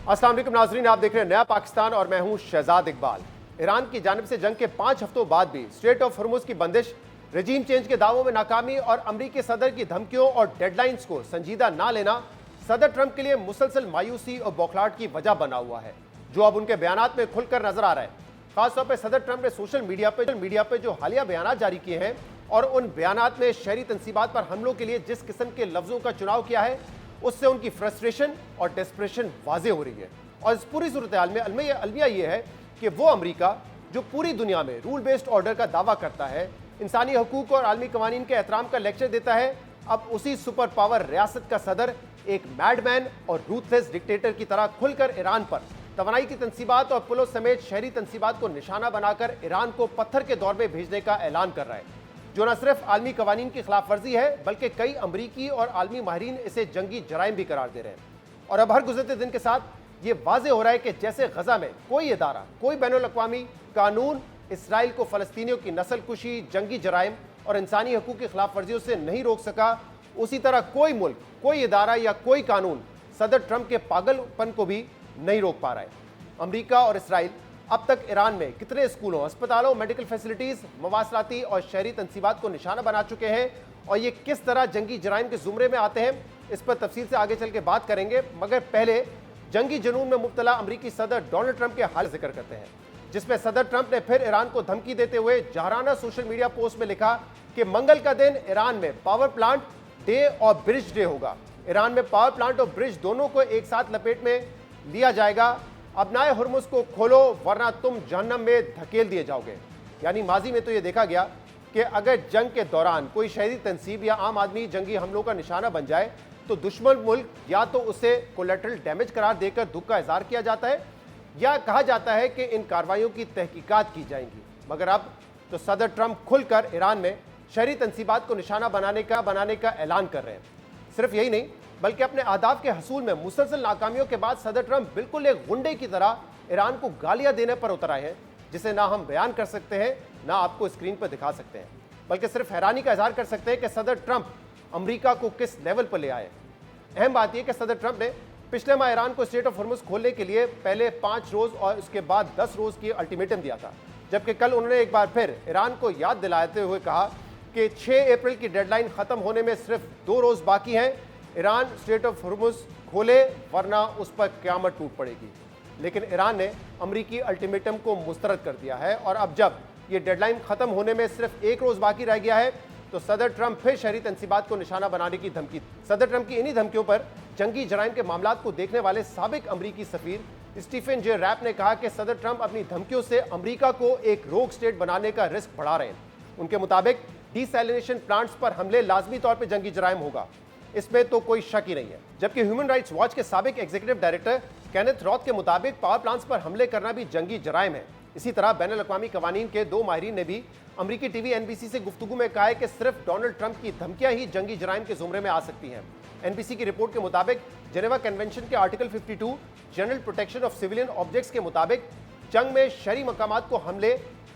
अस्सलाम वालेकुम नाजरीन, आप देख रहे हैं नया पाकिस्तान और मैं हूं शहजाद इकबाल। ईरान की जानिब से जंग के 5 हफ्तों बाद भी स्ट्रेट ऑफ हॉर्मुज की बंदिश, रजीम चेंज के दावों में नाकामी और अमरीकी सदर की धमकियों और डेडलाइंस को संजीदा ना लेना सदर ट्रंप के लिए मुसलसल मायूसी और बौखलाहट की वजह बना हुआ है, जो अब उनके बयानात में खुलकर नजर आ रहा है। खासतौर पर सदर ट्रंप ने सोशल मीडिया पे जो हालिया बयानात जारी किए हैं और उन बयानात में शहरी तंसीबात पर हमलों के लिए जिस किस्म के लफ्जों का चुनाव किया है, उससे उनकी फ्रस्ट्रेशन और डेस्परेशन वाजे हो रही है। और इस पूरी सूरत हाल में अलमिया ये है कि वो अमरीका जो पूरी दुनिया में रूल बेस्ड ऑर्डर का दावा करता है, इंसानी हकूक और आलमी कवानीन के एहतराम का लेक्चर देता है, अब उसी सुपर पावर रियासत का सदर एक मैडमैन और रूथलेस डिक्टेटर की तरह खुलकर ईरान पर तवानाई की तंसीबात और पुलों समेत शहरी तंसीबात को निशाना बनाकर ईरान को पत्थर के दौर में भेजने का ऐलान कर रहा है, जो न सिर्फ आलमी कवानीन की खिलाफ वर्जी है बल्कि कई अमरीकी और आलमी माहिरीन इसे जंगी जराइम भी करार दे रहे हैं। और अब हर गुजरते दिन के साथ ये वाजे हो रहा है कि जैसे गजा में कोई इदारा, कोई बैनुल-अक़वामी कानून इसराइल को फ़लस्तीनियों की नस्लकुशी, जंगी जराइम और इंसानी हकूक़ की खिलाफ वर्जियों से नहीं रोक सका, उसी तरह कोई मुल्क, कोई इदारा या कोई कानून सदर ट्रंप के पागलपन को भी नहीं रोक पा रहा है। अमरीका और इसराइल अब तक ईरान में कितने स्कूलों, अस्पतालों, मेडिकल फैसिलिटीज़, मवासलाती और शहरी तंसीबात को निशाना बना चुके हैं और ये किस तरह जंगी जराइम के ज़ुमरे में आते हैं, इस पर तफसील से आगे चल के बात करेंगे। मगर पहले जंगी जुनून में मुब्तला अमरीकी सदर डोनाल्ड ट्रंप के हाल जिक्र करते हैं, जिसमें सदर ट्रंप ने फिर ईरान को धमकी देते हुए जहराना सोशल मीडिया पोस्ट में लिखा कि मंगल का दिन ईरान में पावर प्लांट डे और ब्रिज डे होगा। ईरान में पावर प्लांट और ब्रिज दोनों को एक साथ लपेट में लिया जाएगा। अबनाए हुर्मुज को खोलो वरना तुम जहन्नम में धकेल दिए जाओगे। यानी माजी में तो ये देखा गया कि अगर जंग के दौरान कोई शहरी तंसीब या आम आदमी जंगी हमलों का निशाना बन जाए तो दुश्मन मुल्क या तो उसे कोलेटरल डैमेज करार देकर दुख का इजहार किया जाता है या कहा जाता है कि इन कार्रवाइयों की तहकीकात की जाएंगी। मगर अब तो सदर ट्रंप खुलकर ईरान में शहरी तंसीबात को निशाना बनाने का ऐलान कर रहे हैं। सिर्फ यही नहीं बल्कि अपने अहदाफ के हसूल में मुसलसल नाकामियों के बाद सदर ट्रंप बिल्कुल एक गुंडे की तरह ईरान को गालियां देने पर उतर आए हैं, जिसे ना हम बयान कर सकते हैं ना आपको स्क्रीन पर दिखा सकते हैं, बल्कि सिर्फ हैरानी का इजहार कर सकते हैं कि सदर ट्रंप अमरीका को किस लेवल पर ले आए। अहम बात यह कि सदर ट्रंप ने पिछले माह ईरान को स्ट्रेट ऑफ हॉर्मुज खोलने के लिए पहले 5 रोज और उसके बाद 10 रोज की अल्टीमेटम दिया था, जबकि कल उन्होंने एक बार फिर ईरान को याद दिलाते हुए कहा कि 6 अप्रैल की डेडलाइन खत्म होने में सिर्फ 2 रोज बाकी हैं, ईरान स्ट्रेट ऑफ हॉर्मुज खोले वरना उस पर क़यामत टूट पड़ेगी। लेकिन ईरान ने अमरीकी अल्टीमेटम को मुस्तरद कर दिया है और अब जब ये डेडलाइन खत्म होने में सिर्फ 1 रोज बाकी रह गया है तो सदर ट्रंप फिर शहरी तंसीबात को निशाना बनाने की धमकी। सदर ट्रंप की इन्हीं धमकियों पर जंगी जराइम के मामलात को देखने वाले साबिक अमरीकी सफीर स्टीफन जे रैप ने कहा कि सदर ट्रंप अपनी धमकियों से अमरीका को एक रोग स्टेट बनाने का रिस्क बढ़ा रहे हैं। उनके मुताबिक डिसैलिनेशन प्लांट्स पर हमले लाजमी तौर पर जंगी जराइम होगा, इसमें तो कोई शक ही नहीं है। जबकि ह्यूमन राइट्स वॉच के साबिक एग्जीक्यूटिव डायरेक्टर केनेथ रॉथ के मुताबिक पावर प्लांट्स पर हमले करना भी जंगी जराइम है। इसी तरह बैनुल-अक़वामी कवानीन के 2 माहिरीन ने भी अमरीकी टीवी एनबीसी से गुफ्तगू में कहा है कि सिर्फ डोनाल्ड ट्रंप की धमकियां ही जंगी जराइम के जुमरे में आ सकती हैं। एनबीसी की रिपोर्ट के मुताबिक जेनेवा कन्वेंशन के article 52 general protection of civilian objects के मुताबिक जंग में शहरी मकामात को हमले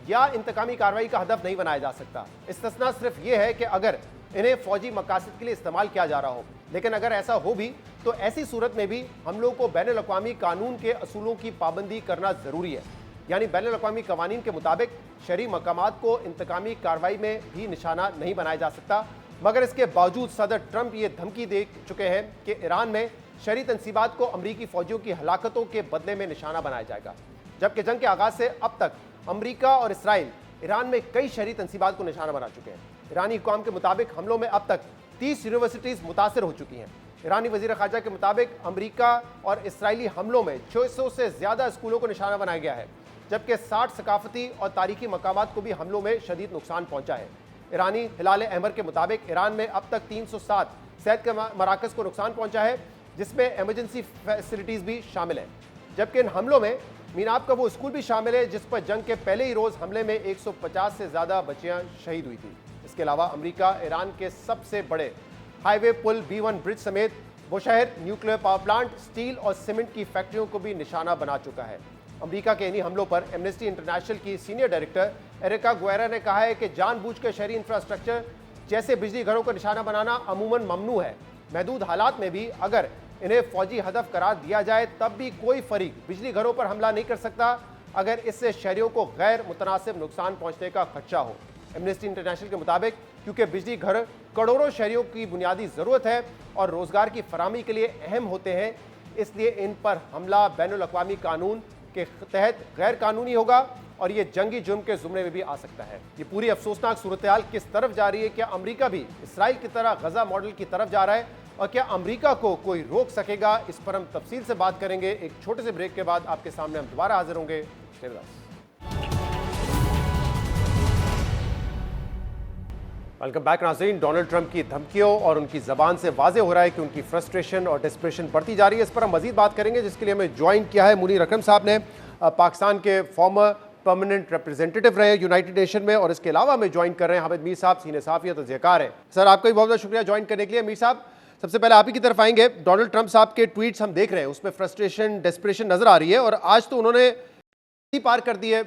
या इंतकामी कार्रवाई का हदफ नहीं बनाया जा सकता। इस्तिस्ना सिर्फ ये है कि अगर इन्हें फौजी मकासद के लिए इस्तेमाल किया जा रहा हो। लेकिन अगर ऐसा हो भी तो ऐसी सूरत में भी हमलों को बैनुल-अक़वामी कानून के असूलों की पाबंदी करना ज़रूरी है। यानी बैनुल-अक़वामी कवानीन के मुताबिक शहरी मकामात को इंतकामी कार्रवाई में भी निशाना नहीं बनाया जा सकता। मगर इसके बावजूद सदर ट्रंप ये धमकी दे चुके हैं कि ईरान में शहरी तंसीबात को अमरीकी फ़ौजियों की हलाकतों के बदले में निशाना बनाया जाएगा। जबकि जंग के आगाज़ से अब तक अमरीका और इसराइल ईरान में कई शहरी तंसीबात को निशाना बना चुके हैं। ईरानी हुकाम के मुताबिक हमलों में अब तक 30 यूनिवर्सिटीज़ मुतासर हो चुकी हैं। ईरानी वज़ीर ख़ारजा के मुताबिक अमरीका और इसराइली हमलों में 600 से ज़्यादा स्कूलों को निशाना बनाया गया है, जबकि 60 सकाफती और तारीखी मकामात को भी हमलों में शदीद नुकसान पहुँचा है। ईरानी हिलाल अहमर के मुताबिक ईरान में अब तक 307 सेहत के मराकज़ को नुकसान पहुँचा है, जिसमें एमरजेंसी फैसिलिटीज़ भी शामिल हैं। जबकि इन हमलों में मीनाब का वो स्कूल भी शामिल है जिस पर जंग के पहले ही रोज़ हमले में 150 से ज़्यादा बच्चियाँ शहीद हुई थी। इसके अलावा अमरीका ईरान के सबसे बड़े हाईवे पुल B1 ब्रिज समेत Bushehr nuclear power plant, steel और सीमेंट की फैक्ट्रियों को भी निशाना बना चुका है। अमरीका के इन्हीं हमलों पर एमनेस्टी इंटरनेशनल की सीनियर डायरेक्टर एरिका गुएरा ने कहा है कि जानबूझकर शहरी इंफ्रास्ट्रक्चर जैसे बिजली घरों को निशाना बनाना अमूमन ममनू है। महदूद हालात में भी अगर इन्हें फौजी हदफ करार दिया जाए तब भी कोई फरीक बिजली घरों पर हमला नहीं कर सकता अगर इससे शहरियों को गैर मुतनासिब नुकसान पहुंचने का खदशा हो। एमनेस्टी इंटरनेशनल के मुताबिक क्योंकि बिजली घर करोड़ों शहरियों की बुनियादी ज़रूरत है और रोज़गार की फराहमी के लिए अहम होते हैं, इसलिए इन पर हमला बैनुल अक़वामी कानून के तहत गैर कानूनी होगा और ये जंगी जुर्म के जुमरे में भी आ सकता है। ये पूरी अफसोसनाक सूरत हाल किस तरफ जा रही है? क्या अमेरिका भी इसराइल की तरह गजा मॉडल की तरफ जा रहा है और क्या अमेरिका को कोई रोक सकेगा? इस पर हम तफसील से बात करेंगे। एक छोटे से ब्रेक के बाद आपके सामने हम दोबारा हाजिर होंगे। वेलकम बैक नाज़रीन। डोनाल्ड ट्रंप की धमकियों और उनकी ज़बान से वाज़ेह हो रहा है कि उनकी फ्रस्ट्रेशन और डिस्प्रेशन बढ़ती जा रही है। इस पर हम मज़ीद बात करेंगे, जिसके लिए हमें ज्वाइन किया है मुनीर अकरम साहब ने, पाकिस्तान के फॉर्मर परमानेंट रिप्रेजेंटेटिव रहे यूनाइटेड नेशन में, और इसके अलावा हमें ज्वाइन कर रहे हैं हामिद मीर साहब, सीनियर सहाफ़ी और तज़कियाकार हैं। सर, आपका भी बहुत बहुत शुक्रिया ज्वाइन करने के लिए। मीर साहब, सबसे पहले आप ही की तरफ आएंगे। डोनाल्ड ट्रंप साहब के ट्वीट्स हम देख रहे हैं, उसमें फ्रस्ट्रेशन, डेस्परेशन नज़र आ रही है, और आज तो उन्होंने पार कर दी है।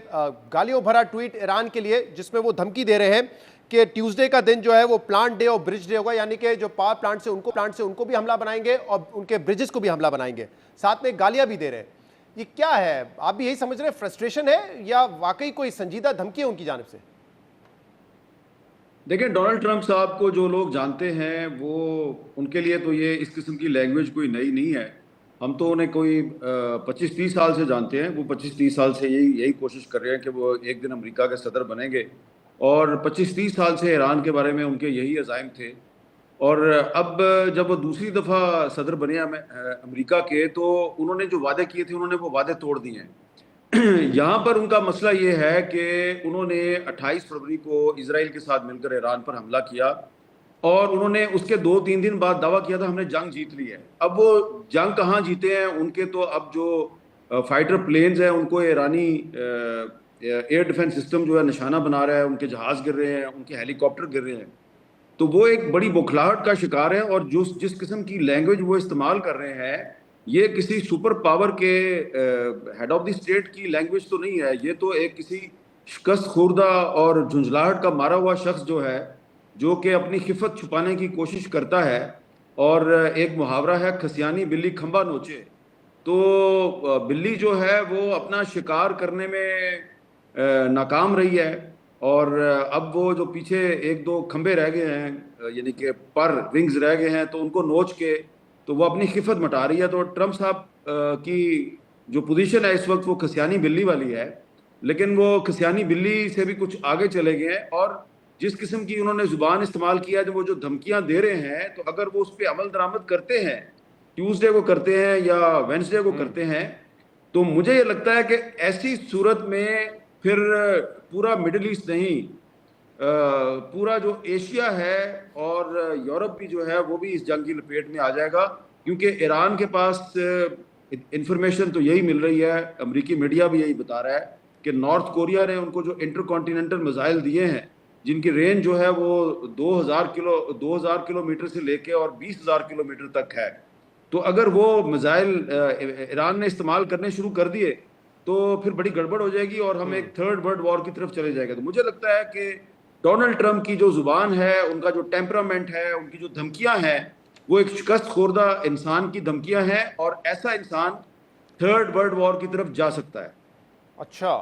गालियों भरा ट्वीट ईरान के लिए, जिसमें वो धमकी दे रहे हैं कि ट्यूसडे का दिन जो है वो प्लांट डे और ब्रिज डे होगा, यानी कि जो पावर प्लांट से उनको भी हमला बनाएंगे और उनके ब्रिजेस को भी हमला बनाएंगे। साथ में गालियां भी दे रहे हैं। ये क्या है? आप भी यही समझ रहे हैं फ्रस्ट्रेशन है या वाकई कोई संजीदा धमकी है उनकी जानिब से? देखिए, डोनाल्ड ट्रंप साहब को जो लोग जानते हैं वो उनके लिए तो ये इस किस्म की लैंग्वेज कोई नई नहीं है। हम तो उन्हें कोई 25-30 साल से जानते हैं। वो 25-30 साल से यही कोशिश कर रहे हैं कि वो एक दिन अमेरिका के सदर बनेंगे, और 25-30 साल से ईरान के बारे में उनके यही अज़ाइम थे। और अब जब वो दूसरी दफ़ा सदर बने अमेरिका के, तो उन्होंने जो वादे किए थे उन्होंने वो वादे तोड़ दिए हैं। यहाँ पर उनका मसला ये है कि उन्होंने 28 फरवरी को इजराइल के साथ मिलकर ईरान पर हमला किया, और उन्होंने उसके 2-3 दिन बाद दावा किया था हमने जंग जीत ली है। अब वो जंग कहाँ जीते हैं? उनके तो अब जो फाइटर प्लेन्स हैं उनको ईरानी एयर डिफेंस सिस्टम जो है निशाना बना रहा है, उनके जहाज गिर रहे हैं, उनके हेलीकॉप्टर गिर रहे हैं। तो वो एक बड़ी बौखलाहट का शिकार है, और जिस किस्म की लैंग्वेज वो इस्तेमाल कर रहे हैं, ये किसी सुपर पावर के हेड ऑफ द स्टेट की लैंग्वेज तो नहीं है। ये तो एक किसी शिकस्त खुर्दा और झुंझलाहट का मारा हुआ शख्स जो है, जो कि अपनी खिफत छुपाने की कोशिश करता है। और एक मुहावरा है, खसियानी बिल्ली खंबा नोचे। तो बिल्ली जो है वो अपना शिकार करने में नाकाम रही है, और अब वो जो पीछे 1-2 खंबे रह गए हैं, यानी कि पर विंग्स रह गए हैं, तो उनको नोच के तो वो अपनी खिफत मटा रही है। तो ट्रंप साहब की जो पोजीशन है इस वक्त वो खसियानी बिल्ली वाली है, लेकिन वो खसियानी बिल्ली से भी कुछ आगे चले गए हैं। और जिस किस्म की उन्होंने जुबान इस्तेमाल किया, जो वो जो धमकियां दे रहे हैं, तो अगर वो उस पर अमल दरामद करते हैं, ट्यूसडे को करते हैं या वेंसडे को करते हैं, तो मुझे ये लगता है कि ऐसी सूरत में फिर पूरा मिडिल ईस्ट नहीं, पूरा जो एशिया है और यूरोप भी जो है वो भी इस जंग की लपेट में आ जाएगा। क्योंकि ईरान के पास इंफॉर्मेशन तो यही मिल रही है, अमेरिकी मीडिया भी यही बता रहा है कि नॉर्थ कोरिया ने उनको जो इंटरकॉन्टिनेंटल मिसाइल दिए हैं, जिनकी रेंज जो है वो 2000 किलोमीटर से लेके और 20,000 किलोमीटर तक है। तो अगर वो मिसाइल ईरान ने इस्तेमाल करने शुरू कर दिए तो फिर बड़ी गड़बड़ हो जाएगी और हम एक थर्ड वर्ल्ड वॉर की तरफ चले जाएंगे। तो मुझे लगता है कि डोनाल्ड ट्रंप की जो जुबान है, उनका जो टेम्परामेंट है, उनकी जो धमकियां हैं, वो एक शिकस्त खोरदा इंसान की धमकियां हैं, और ऐसा इंसान थर्ड वर्ल्ड वॉर की तरफ जा सकता है। अच्छा,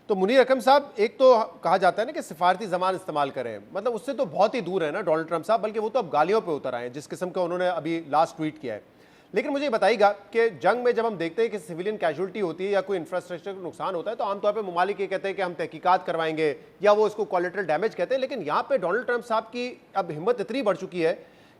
तो मुनीर अकरम साहब, एक तो कहा जाता है ना कि सिफारती जबान इस्तेमाल करें, मतलब उससे तो बहुत ही दूर है ना डोनाल्ड ट्रंप साहब, बल्कि वो तो अब गालियों पे उतर आए हैं जिस किस्म का उन्होंने अभी लास्ट ट्वीट किया है। लेकिन मुझे बताइएगा कि जंग में जब हम देखते हैं कि सिविलियन कैजुअल्टी होती है या कोई इंफ्रास्ट्रक्चर को नुकसान होता है, तो आमतौर पर ममालिक ये कहते हैं कि हम तहकीकात करवाएंगे, या वो इसको कोलेटरल डैमेज कहते हैं। लेकिन यहाँ पे डोनाल्ड ट्रंप साहब की अब हिम्मत इतनी बढ़ चुकी है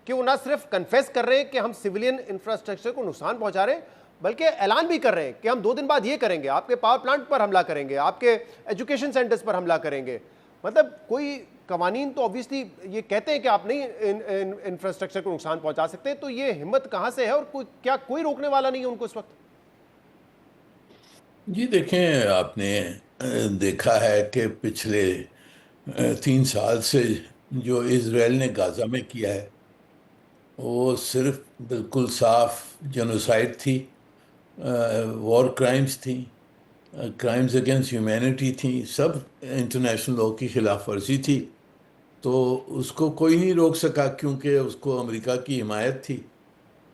कि वो ना सिर्फ कन्फेस कर रहे हैं कि हम सिविलियन इंफ्रास्ट्रक्चर को नुकसान पहुंचा रहे हैं, बल्कि ऐलान भी कर रहे हैं कि हम 2 दिन बाद ये करेंगे, आपके पावर प्लांट पर हमला करेंगे, आपके एजुकेशन सेंटर्स पर हमला करेंगे। मतलब कोई कवानीन तो ऑब्वियसली ये कहते हैं कि आप नहीं इंफ्रास्ट्रक्चर को नुकसान पहुंचा सकते, तो ये हिम्मत कहां से है और क्या कोई रोकने वाला नहीं है उनको इस वक्त? जी देखें, आपने देखा है कि पिछले 3 साल से जो इजराइल ने गाजा में किया है वो सिर्फ बिल्कुल साफ जेनोसाइड थी, वॉर क्राइम्स थी, क्राइम्स अगेंस्ट ह्यूमैनिटी थी, सब इंटरनेशनल लॉ की खिलाफ वर्जी थी। तो उसको कोई नहीं रोक सका क्योंकि उसको अमेरिका की हिमायत थी।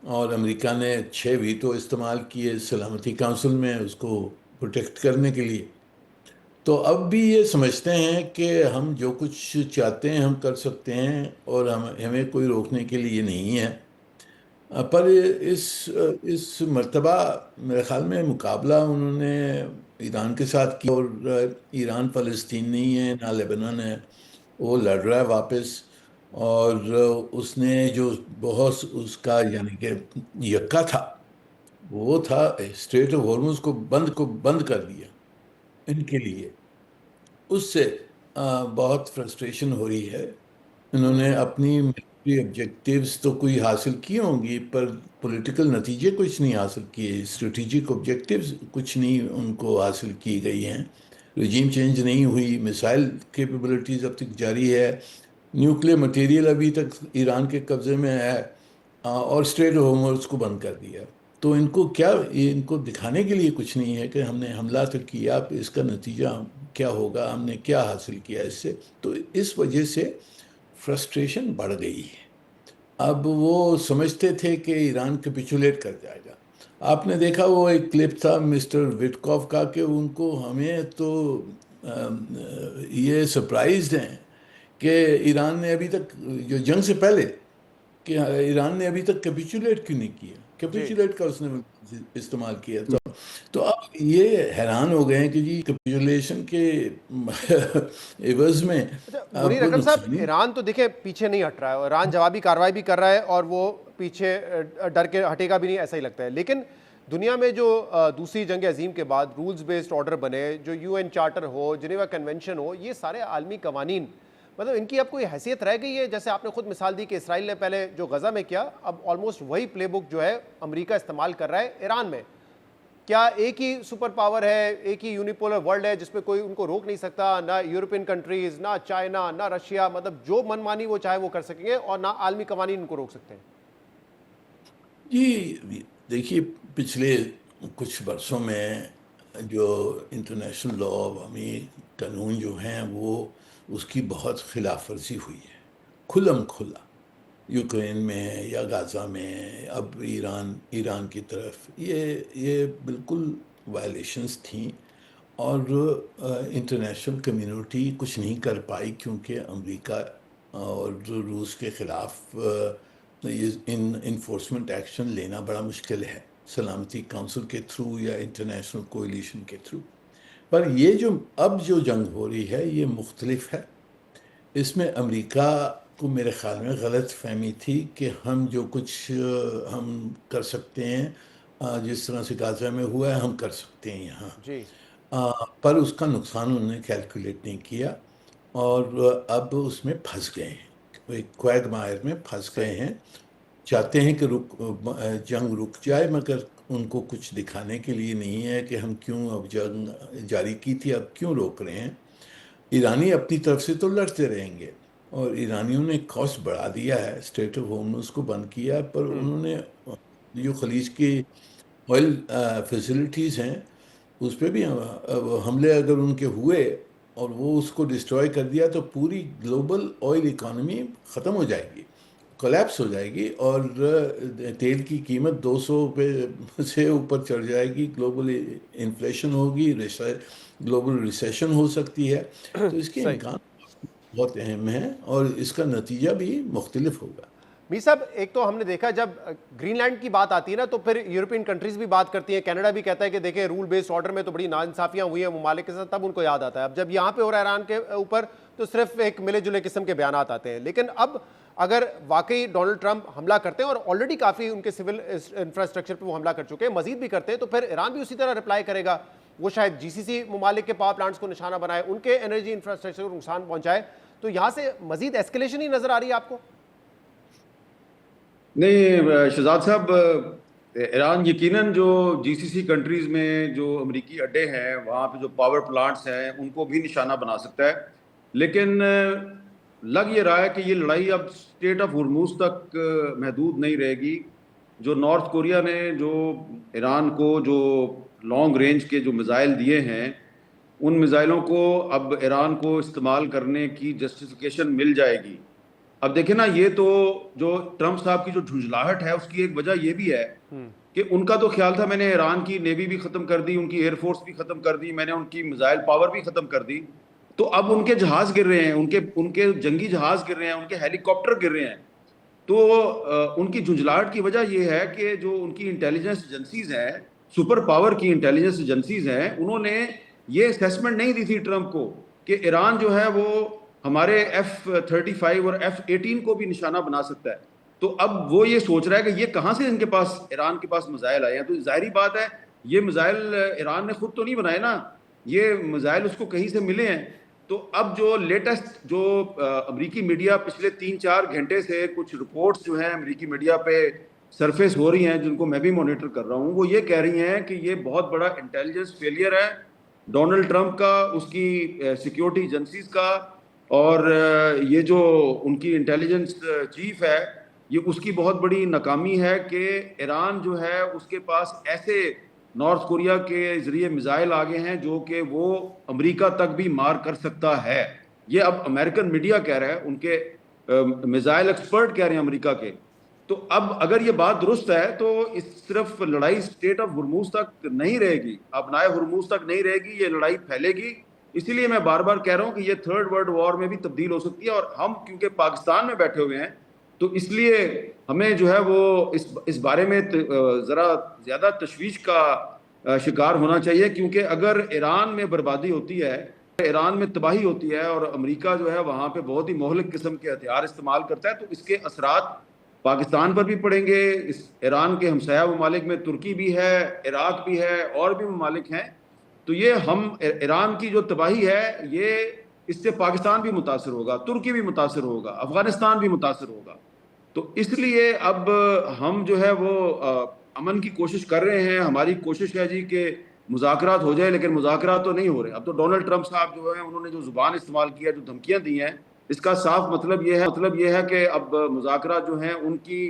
और अमेरिका ने 6 वीटो इस्तेमाल किए सलामती काउंसिल में उसको प्रोटेक्ट करने के लिए। तो अब भी ये समझते हैं कि हम जो कुछ चाहते हैं हम कर सकते हैं और हमें कोई रोकने के लिए नहीं है। पर इस मर्तबा मेरे ख्याल में मुकाबला उन्होंने ईरान के साथ किया, और ईरान फ़लस्तीन नहीं है ना लेबनान है, वो लड़ रहा है वापस। और उसने जो बहुत उसका यानी कि यक्का था, वो था स्ट्रेट ऑफ हॉर्मुज को बंद कर दिया इनके लिए। उससे बहुत फ्रस्ट्रेशन हो रही है। इन्होंने अपनी मिलिट्री ऑब्जेक्टिव्स तो कोई हासिल की होंगी, पर पॉलिटिकल नतीजे कुछ नहीं हासिल किए, स्ट्रेटेजिक ऑब्जेक्टिव्स कुछ नहीं उनको हासिल की गई हैं। रजीम चेंज नहीं हुई, मिसाइल कैपेबिलिटीज अब तक जारी है, न्यूक्लियर मटेरियल अभी तक ईरान के कब्जे में है, और स्ट्रेट ऑफ हॉर्मुज को बंद कर दिया। तो इनको दिखाने के लिए कुछ नहीं है कि हमने हमला तो किया, अब इसका नतीजा क्या होगा, हमने क्या हासिल किया इससे। तो इस वजह से फ्रस्ट्रेशन बढ़ गई है। अब वो समझते थे कि ईरान कैपिचुलेट कर जाएगा। आपने देखा वो एक क्लिप था मिस्टर विटकॉफ का कि उनको हमें तो ये सरप्राइज्ड हैं कि ईरान ने अभी तक, जो जंग से पहले, कि ईरान ने अभी तक कैपिचुलेट क्यों नहीं किया, जी। कैपिचुलेट का उसने इस्तेमाल किया। तो अब ये हैरान हो गए हैं कि जी कैपिचुलेशन के एवज में अच्छा मुनीर अब अकरम साहब, नुकसान ही। ईरान तो देखिए पीछे नहीं हट रहा है, ईरान जवाबी कार्रवाई भी कर रहा है और वो पीछे डर के हटेगा भी नहीं, ऐसा ही लगता है। लेकिन दुनिया में जो दूसरी जंग अजीम के बाद रूल्स बेस्ड ऑर्डर बने, जो यूएन चार्टर हो, जिनेवा कन्वेंशन हो, ये सारे आलमी कवानीन, मतलब इनकी अब कोई हैसियत रह गई है? जैसे आपने खुद मिसाल दी कि इसराइल ने पहले जो गजा में किया, अब ऑलमोस्ट वही प्लेबुक जो है अमेरिका इस्तेमाल कर रहा है ईरान में। क्या एक ही सुपर पावर है, एक ही यूनिपोलर वर्ल्ड है जिसमें कोई उनको रोक नहीं सकता? ना यूरोपियन कंट्रीज, ना चाइना, ना रशिया, मतलब जो मनमानी वो चाहे वो कर सकेंगे, और ना आलमी कवानीन उनको रोक सकते हैं। जी देखिए, पिछले कुछ वर्षों में जो इंटरनेशनल लॉ, अवामी कानून जो हैं, वो उसकी बहुत खिलाफ वर्जी हुई है, खुल्लम खुल्ला। यूक्रेन में या गाज़ा में, अब ईरान की तरफ, ये बिल्कुल वायलेशंस थी। और इंटरनेशनल कम्युनिटी कुछ नहीं कर पाई क्योंकि अमेरिका और रूस के ख़िलाफ़ इन इन्फोर्समेंट एक्शन लेना बड़ा मुश्किल है सलामती काउंसिल के थ्रू या इंटरनेशनल कोalition के थ्रू। पर ये जो अब जो जंग हो रही है ये मुख्तलिफ है। इसमें अमेरिका को मेरे ख्याल में गलत फहमी थी कि हम जो कुछ हम कर सकते हैं, जिस तरह से गाज़ा में हुआ है हम कर सकते हैं यहाँ। जी। पर उसका नुकसान उन्होंने कैलकुलेट नहीं किया, और अब उसमें फंस गए हैं, एक क्वैगमायर में फंस गए सही। हैं। चाहते हैं कि जंग रुक जाए, मगर उनको कुछ दिखाने के लिए नहीं है कि हम क्यों अब जंग जारी की थी, अब क्यों रोक रहे हैं। ईरानी अपनी तरफ से तो लड़ते रहेंगे, और ईरानियों ने कॉस्ट बढ़ा दिया है, स्ट्रेट ऑफ होर्मुज को बंद किया है, पर उन्होंने जो खलीज की ऑयल फैसिलिटीज़ हैं उस पर भी अब हमले अगर उनके हुए और वो उसको डिस्ट्रॉय कर दिया तो पूरी ग्लोबल ऑयल इकोनॉमी ख़त्म हो जाएगी, कोलैप्स हो जाएगी, और तेल की कीमत 200 पे से ऊपर चढ़ जाएगी, ग्लोबल इन्फ्लेशन होगी, ग्लोबल रिसेशन हो सकती है। तो इसके सही। इम्कान बहुत अहम है, और इसका नतीजा भी मुख्तलिफ होगा। मीर साहब, एक तो हमने देखा जब ग्रीनलैंड की बात आती है ना, तो फिर यूरोपियन कंट्रीज भी बात करती हैं, कनाडा भी कहता है कि देखिए रूल बेस्ड ऑर्डर में तो बड़ी नाइंसाफियां हुई हैं ममालिक के साथ, तब उनको याद आता है। अब जब यहाँ पे हो रहा है ईरान के ऊपर, तो सिर्फ एक मिले जुले किस्म के बयान आते हैं। लेकिन अब अगर वाकई डोनाल्ड ट्रंप हमला करते हैं, और ऑलरेडी काफी उनके सिविल इंफ्रास्ट्रक्चर पर वो हमला कर चुके हैं, मजीद भी करते हैं, तो फिर ईरान भी उसी तरह रिप्लाई करेगा। वो शायद जीसीसी ममालिक के पावर प्लांट्स को निशाना बनाए, उनके एनर्जी इंफ्रास्ट्रक्चर को नुकसान पहुंचाए। तो यहाँ से मजीद एस्केलेशन ही नजर आ रही है आपको? नहीं शहजाद साहब, ईरान यकीनन जो जीसीसी कंट्रीज में जो अमेरिकी अड्डे हैं, वहाँ पे जो पावर प्लांट्स हैं, उनको भी निशाना बना सकता है। लेकिन लग ये रहा है कि ये लड़ाई अब स्ट्रेट ऑफ हुर्मुज तक महदूद नहीं रहेगी। जो नॉर्थ कोरिया ने जो ईरान को जो लॉन्ग रेंज के जो मिसाइल दिए हैं, उन मिसाइलों को अब ईरान को इस्तेमाल करने की जस्टिफिकेशन मिल जाएगी। अब देखे ना, ये तो जो ट्रंप साहब की जो झुंझलाहट है उसकी एक वजह ये भी है कि उनका तो ख्याल था मैंने ईरान की नेवी भी खत्म कर दी, उनकी एयरफोर्स भी खत्म कर दी, मैंने उनकी मिसाइल पावर भी खत्म कर दी, तो अब उनके जहाज गिर रहे हैं, उनके उनके जंगी जहाज गिर रहे हैं, उनके हेलीकॉप्टर गिर रहे हैं। तो उनकी झुंझलाहट की वजह यह है कि जो उनकी इंटेलिजेंस एजेंसीज हैं, सुपर पावर की इंटेलिजेंस एजेंसीज हैं, उन्होंने ये असेसमेंट नहीं दी थी ट्रंप को कि ईरान जो है वो हमारे F-35 और F-18 को भी निशाना बना सकता है। तो अब वो ये सोच रहा है कि ये कहाँ से इनके पास, ईरान के पास मिसाइल आए हैं। तो जाहिर बात है ये मिसाइल ईरान ने खुद तो नहीं बनाए ना, ये मिसाइल उसको कहीं से मिले हैं। तो अब जो लेटेस्ट जो अमेरिकी मीडिया पिछले 3-4 घंटे से कुछ रिपोर्ट्स जो हैं अमेरिकी मीडिया पे सरफेस हो रही हैं, जिनको मैं भी मॉनिटर कर रहा हूँ, वो ये कह रही हैं कि ये बहुत बड़ा इंटेलिजेंस फेलियर है डोनाल्ड ट्रंप का, उसकी सिक्योरिटी एजेंसीज का, और ये जो उनकी इंटेलिजेंस चीफ है, ये उसकी बहुत बड़ी नाकामी है कि ईरान जो है उसके पास ऐसे नॉर्थ कोरिया के जरिए मिसाइल आ गए हैं जो कि वो अमेरिका तक भी मार कर सकता है। ये अब अमेरिकन मीडिया कह रहा है, उनके मिसाइल एक्सपर्ट कह रहे हैं अमेरिका के। तो अब अगर ये बात दुरुस्त है तो इस सिर्फ लड़ाई स्टेट ऑफ हुर्मुज तक नहीं रहेगी, अपनाए हुर्मुज तक नहीं रहेगी, ये लड़ाई फैलेगी। इसीलिए मैं बार बार कह रहा हूं कि ये थर्ड वर्ल्ड वॉर में भी तब्दील हो सकती है। और हम क्योंकि पाकिस्तान में बैठे हुए हैं तो इसलिए हमें जो है वो इस बारे में ज़रा ज़्यादा तशवीश का शिकार होना चाहिए, क्योंकि अगर ईरान में बर्बादी होती है, ईरान में तबाही होती है और अमेरिका जो है वहाँ पे बहुत ही मोहलिक किस्म के हथियार इस्तेमाल करता है, तो इसके असरात पाकिस्तान पर भी पड़ेंगे। इस ईरान के हमसाया ममालिक में तुर्की भी है, इराक भी है, और भी ममालिक हैं। तो ये हम ईरान की जो तबाही है, ये इससे पाकिस्तान भी मुतासर होगा, तुर्की भी मुतासर होगा, अफगानिस्तान भी मुतासर होगा। तो इसलिए अब हम जो है वो अमन की कोशिश कर रहे हैं। हमारी कोशिश है जी कि मुज़ाकरात हो जाए, लेकिन मुज़ाकरात तो नहीं हो रहे। अब तो डोनाल्ड ट्रंप साहब जो है उन्होंने जो ज़ुबान इस्तेमाल किया, जो धमकियां दी हैं, इसका साफ मतलब ये है कि अब मुज़ाकरात जो हैं उनकी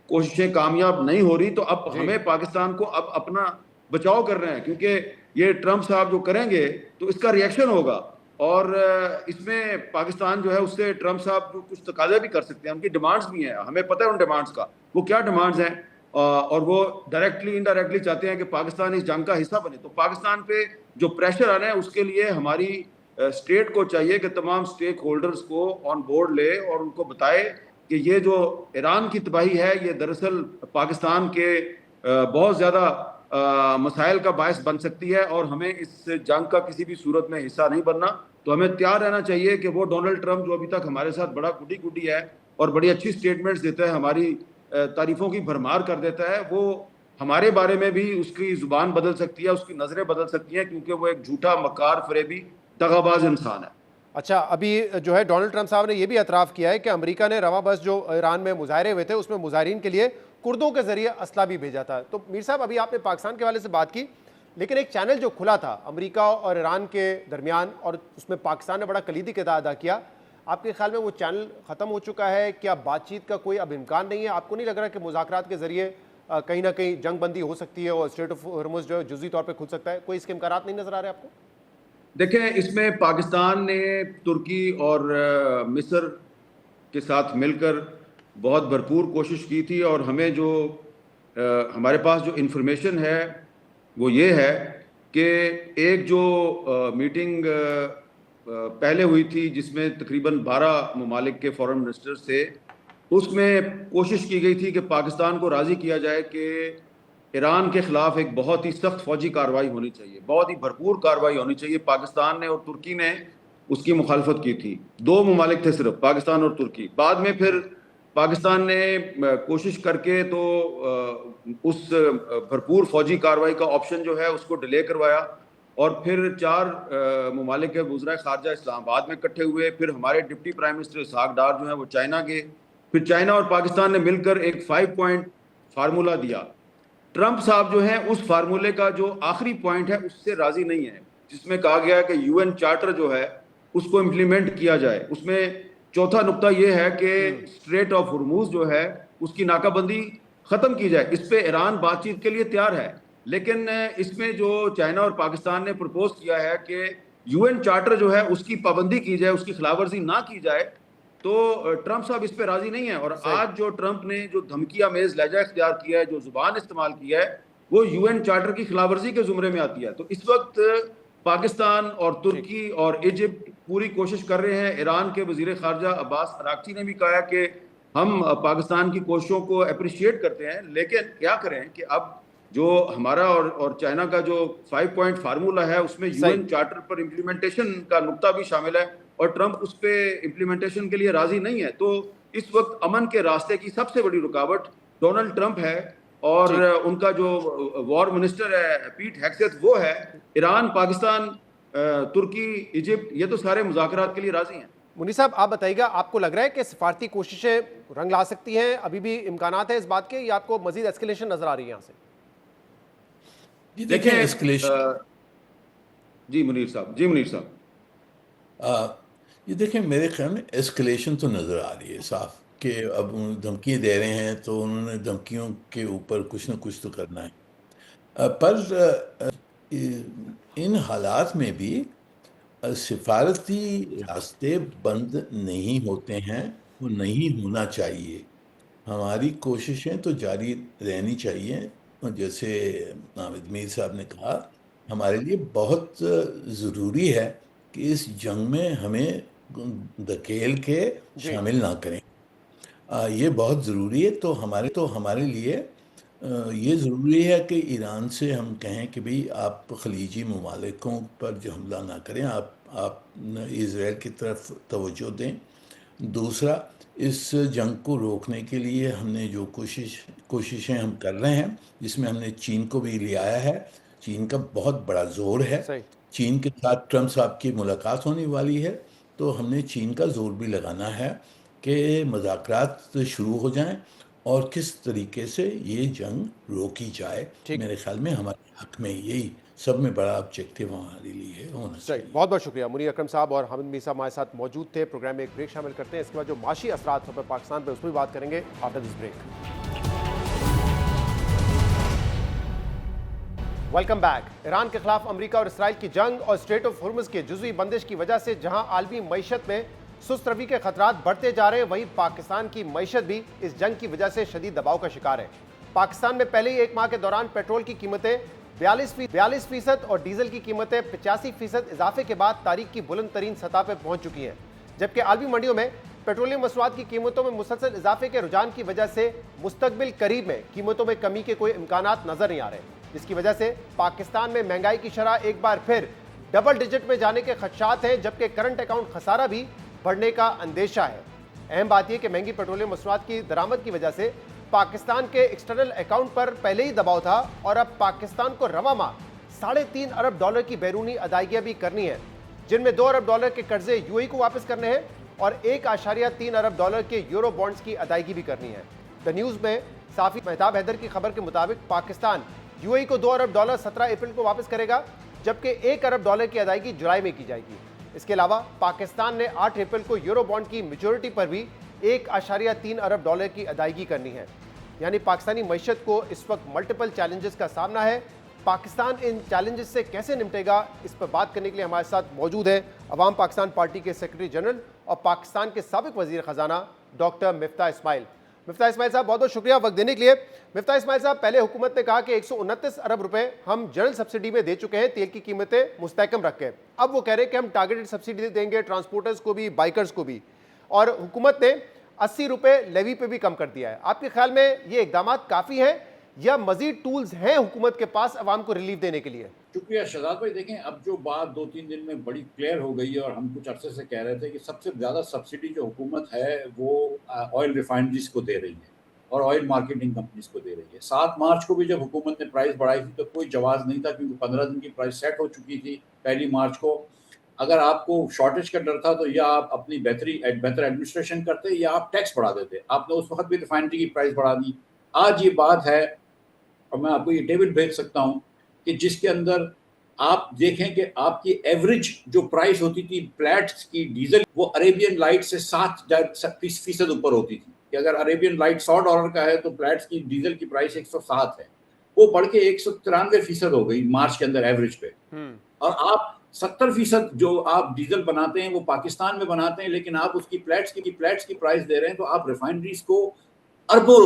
कोशिशें कामयाब नहीं हो रही। तो अब हमें पाकिस्तान को अब अपना बचाव कर रहे हैं, क्योंकि ये ट्रंप साहब जो करेंगे तो इसका रिएक्शन होगा, और इसमें पाकिस्तान जो है उससे ट्रंप साहब जो कुछ तकाज़े भी कर सकते हैं, उनकी डिमांड्स भी हैं, हमें पता है उन डिमांड्स का, वो क्या डिमांड्स हैं, और वो डायरेक्टली इनडायरेक्टली चाहते हैं कि पाकिस्तान इस जंग का हिस्सा बने। तो पाकिस्तान पे जो प्रेशर आ रहा है उसके लिए हमारी स्टेट को चाहिए कि तमाम स्टेक होल्डर्स को ऑन बोर्ड ले और उनको बताए कि ये जो ईरान की तबाही है ये दरअसल पाकिस्तान के बहुत ज़्यादा मसाइल का बायस बन सकती है, और हमें इस जंग का किसी भी सूरत में हिस्सा नहीं बनना। तो हमें तैयार रहना चाहिए कि वो डोनाल्ड ट्रंप जो अभी तक हमारे साथ बड़ा गुडी गुडी है और बड़ी अच्छी स्टेटमेंट्स देता है, हमारी तारीफों की भरमार कर देता है, वो हमारे बारे में भी उसकी जुबान बदल सकती है, उसकी नज़रें बदल सकती हैं, क्योंकि वो एक झूठा मक्कार फरेबी दगाबाज इंसान है। अच्छा, अभी जो है डोनाल्ड ट्रंप साहब ने यह भी एतराफ़ किया है कि अमेरिका ने रवा बस जो ईरान में मुजाहरे हुए थे उसमें मुजाहिरीन के लिए कुर्दों के जरिए असला भी भेजा था। तो मीर साहब, अभी आपने पाकिस्तान के हवाले से बात की, लेकिन एक चैनल जो खुला था अमेरिका और ईरान के दरमियान, और उसमें पाकिस्तान ने बड़ा कलीदी किरदार अदा किया, आपके ख्याल में वो चैनल ख़त्म हो चुका है? क्या बातचीत का कोई अब इम्कान नहीं है? आपको नहीं लग रहा कि मुज़ाकरात के जरिए कहीं ना कहीं जंग बंदी हो सकती है और स्ट्रेट ऑफ हॉर्मुज़ जो है जुज़ी तौर पर खुल सकता है? कोई इसके इम्कान नहीं नज़र आ रहे आपको? देखें, इसमें पाकिस्तान ने तुर्की और मिस्र के साथ मिलकर बहुत भरपूर कोशिश की थी, और हमें जो हमारे पास जो इन्फॉर्मेशन है वो ये है कि एक जो मीटिंग पहले हुई थी जिसमें तकरीबन 12 ममालिक के फॉरेन मिनिस्टर्स थे, उसमें कोशिश की गई थी कि पाकिस्तान को राज़ी किया जाए कि ईरान के ख़िलाफ़ एक बहुत ही सख्त फ़ौजी कार्रवाई होनी चाहिए, बहुत ही भरपूर कार्रवाई होनी चाहिए। पाकिस्तान ने और तुर्की ने उसकी मुखालफत की थी। 2 ममालिक थे सिर्फ, पाकिस्तान और तुर्की। बाद में फिर पाकिस्तान ने कोशिश करके तो उस भरपूर फ़ौजी कार्रवाई का ऑप्शन जो है उसको डिले करवाया, और फिर 4 ममालिक के वज़राए ख़ारजा इस्लामाबाद में इकट्ठे हुए। फिर हमारे डिप्टी प्राइम मिनिस्टर इसहाक डार जो है वो चाइना गए। फिर चाइना और पाकिस्तान ने मिलकर एक 5 पॉइंट फार्मूला दिया। ट्रंप साहब जो है उस फार्मूले का जो आखिरी पॉइंट है उससे राज़ी नहीं है, जिसमें कहा गया है कि यूएन चार्टर जो है उसको इम्प्लीमेंट किया जाए। उसमें चौथा नुक्ता यह है कि स्ट्रेट ऑफ हुर्मुज जो है उसकी नाकाबंदी ख़त्म की जाए। इस पे ईरान बातचीत के लिए तैयार है, लेकिन इसमें जो चाइना और पाकिस्तान ने प्रपोज किया है कि यूएन चार्टर जो है उसकी पाबंदी की जाए, उसकी खिलाफवर्जी ना की जाए, तो ट्रंप साहब इस पे राजी नहीं है। और आज जो ट्रंप ने जो धमकिया मेज लहजा इख्तियार किया है, जो जुबान इस्तेमाल किया है, वो यूएन चार्टर की खिलाफवर्जी के जुमरे में आती है। तो इस वक्त पाकिस्तान और तुर्की और इजिप्ट पूरी कोशिश कर रहे हैं। ईरान के वजीर खारजा अब्बास अराक्ची ने भी कहा है कि हम पाकिस्तान की कोशिशों को अप्रिशिएट करते हैं, लेकिन क्या करें कि अब जो हमारा और चाइना का जो 5 पॉइंट फार्मूला है, उसमें यूएन चार्टर पर इम्प्लीमेंटेशन का नुक्ता भी शामिल है और ट्रंप उस पे इम्प्लीमेंटेशन के लिए राजी नहीं है। तो इस वक्त अमन के रास्ते की सबसे बड़ी रुकावट डोनाल्ड ट्रंप है और उनका जो वॉर मिनिस्टर है पीट हेग्सेथ वो है। ईरान, पाकिस्तान, तुर्की, इजिप्ट, ये तो सारे मुज़ाकरात के लिए राजी हैं। मुनीर साहब, आप बताइएगा, आपको लग रहा है कि सिफारती कोशिशें रंग ला सकती हैं? अभी भी इम्कानात है इस बात के, या आपको मजीद एस्केलेशन नजर आ रही है यहाँ से? देखें एस्केलेशन। जी मुनीर साहब, ये देखें, मेरे ख्याल में एस्केलेशन तो नज़र आ रही है साफ कि अब धमकी दे रहे हैं तो उन्होंने धमकियों के ऊपर कुछ ना कुछ तो करना है। पर इन हालात में भी सिफारती रास्ते बंद नहीं होते हैं, वो नहीं होना चाहिए। हमारी कोशिशें तो जारी रहनी चाहिए। और जैसे नाविद मीर साहब ने कहा, हमारे लिए बहुत ज़रूरी है कि इस जंग में हमें धकेल के शामिल ना करें। ये बहुत ज़रूरी है। तो हमारे लिए ये ज़रूरी है कि ईरान से हम कहें कि भाई आप खलीजी ममालिकों पर जो हमला ना करें, आप इज़राइल की तरफ तवज्जो दें। दूसरा, इस जंग को रोकने के लिए हमने जो कोशिशें हम कर रहे हैं, जिसमें हमने चीन को भी ले आया है। चीन का बहुत बड़ा जोर है। चीन के साथ ट्रंप साहब की मुलाकात होने वाली है, तो हमने चीन का जोर भी लगाना है कि मुज़ाकरात शुरू हो जाएं और किस तरीके से ये जंग रोकी जाए। मेरे ख्याल में हमारे हक में यही सब में बड़ा ऑब्जेक्टिव हमारे लिए होना चाहिए। बहुत बहुत शुक्रिया मुनीर अकरम साहब और हामिद मीर साहब हमारे साथ मौजूद थे। प्रोग्राम में एक ब्रेक शामिल करते हैं, इसके बाद जो माशी असरात हैं पाकिस्तान पर, उस पर भी बात करेंगे after this break. Welcome back. Iran के खिलाफ अमेरिका और इसराइल की जंग और स्ट्रेट ऑफ हुर्मुज़ के जुज़वी बंदिश की वजह से जहां आलमी मईशत में सुस्त रवी के खतरात बढ़ते जा रहे हैं, वहीं पाकिस्तान की मईशत भी इस जंग की वजह से शदीद दबाव का शिकार है। पाकिस्तान में पहले ही एक माह के दौरान पेट्रोल की कीमतें 42% और डीजल की कीमतें 85% इजाफे के बाद तारीख की बुलंद तरीन सतह पर पहुंच चुकी हैं। जबकि आलमी मंडियों में पेट्रोलियम मसनूआत की कीमतों में मुसलसल इजाफे के रुझान की वजह से मुस्तकबिल करीब में कीमतों में कमी के कोई इम्कानात नजर नहीं आ रहे, जिसकी वजह से पाकिस्तान में महंगाई की शरह एक बार फिर डबल डिजिट में जाने के खदशात हैं, जबकि करंट अकाउंट खसारा भी बढ़ने का अंदेशा है। अहम बात यह कि महंगी पेट्रोलियम मसनूआत की दरामद की वजह से पाकिस्तान के एक्सटर्नल अकाउंट पर पहले ही दबाव था और अब पाकिस्तान को रवा माह $3.5 अरब की बैरूनी अदायगियां भी करनी है, जिनमें $2 अरब के कर्जे यूएई को वापस करने हैं और $1.3 अरब के यूरो बॉन्ड्स की अदायगी भी करनी है। द न्यूज़ में साफी मेहताब हैदर की खबर के मुताबिक पाकिस्तान यूएई को $2 अरब 17 अप्रैल को वापस करेगा, जबकि $1 अरब की अदायगी जुलाई में की जाएगी। इसके अलावा पाकिस्तान ने 8 अप्रैल को यूरो बॉन्ड की मैच्योरिटी पर भी $1.3 अरब की अदायगी करनी है। यानी पाकिस्तानी मईशत को इस वक्त मल्टीपल चैलेंजेस का सामना है। पाकिस्तान इन चैलेंजेस से कैसे निपटेगा, इस पर बात करने के लिए हमारे साथ मौजूद है अवाम पाकिस्तान पार्टी के सेक्रेटरी जनरल और पाकिस्तान के साबिक वजीर खजाना डॉक्टर मिफ्ताह इस्माइल। मिफ्ताह इस्माइल साहब, बहुत बहुत शुक्रिया वक्त देने के लिए। मिफ्ताह इस्माइल साहब, पहले हुकूमत ने कहा कि 129 अरब रुपए हम जनरल सब्सिडी में दे चुके हैं, तेल की कीमतें मुस्तहकम रख के। अब वो कह रहे हैं कि हम टारगेटेड सब्सिडी देंगे ट्रांसपोर्टर्स को भी, बाइकर्स को भी, और हुकूमत ने 80 रुपए लेवी पे भी कम कर दिया है। आपके ख्याल में ये इकदाम काफ़ी हैं या मजीद टूल्स हैं हुकूमत के पास अवाम को रिलीफ देने के लिए? शुक्रिया शहजाद भाई। देखें, अब जो बात 2-3 दिन में बड़ी क्लियर हो गई है और हम कुछ अरसे से कह रहे थे कि सबसे ज़्यादा सब्सिडी जो हुकूमत है वो ऑयल रिफाइनरीज को दे रही है और ऑयल मार्केटिंग कंपनीज को दे रही है। 7 मार्च को भी जब हुकूमत ने प्राइस बढ़ाई थी तो कोई जवाब नहीं था, क्योंकि 15 दिन की प्राइस सेट हो चुकी थी 1 मार्च को। अगर आपको शॉर्टेज का डर था तो या आप अपनी बेहतर एडमिनिस्ट्रेशन करते या आप टैक्स बढ़ा देते। आपने उस वक्त भी रिफाइनरी की प्राइस बढ़ा दी। आज ये बात है, और मैं आपको ये टेबल भेज सकता हूँ, कि जिसके अंदर आप देखें कि आपकी एवरेज जो प्राइस होती थी प्लेट्स की डीजल, वो अरेबियन लाइट से 7% ऊपर होती थी। कि अगर अरेबियन लाइट $100 का है तो प्लेट्स की डीजल की प्राइस 107 है, वो बढ़ के 193% हो गई मार्च के अंदर एवरेज पे। और आप 70% जो आप डीजल बनाते हैं वो पाकिस्तान में बनाते हैं, लेकिन आप उसकी फ्लैट्स की प्राइस दे रहे हैं, तो आप रिफाइनरीज को अरबों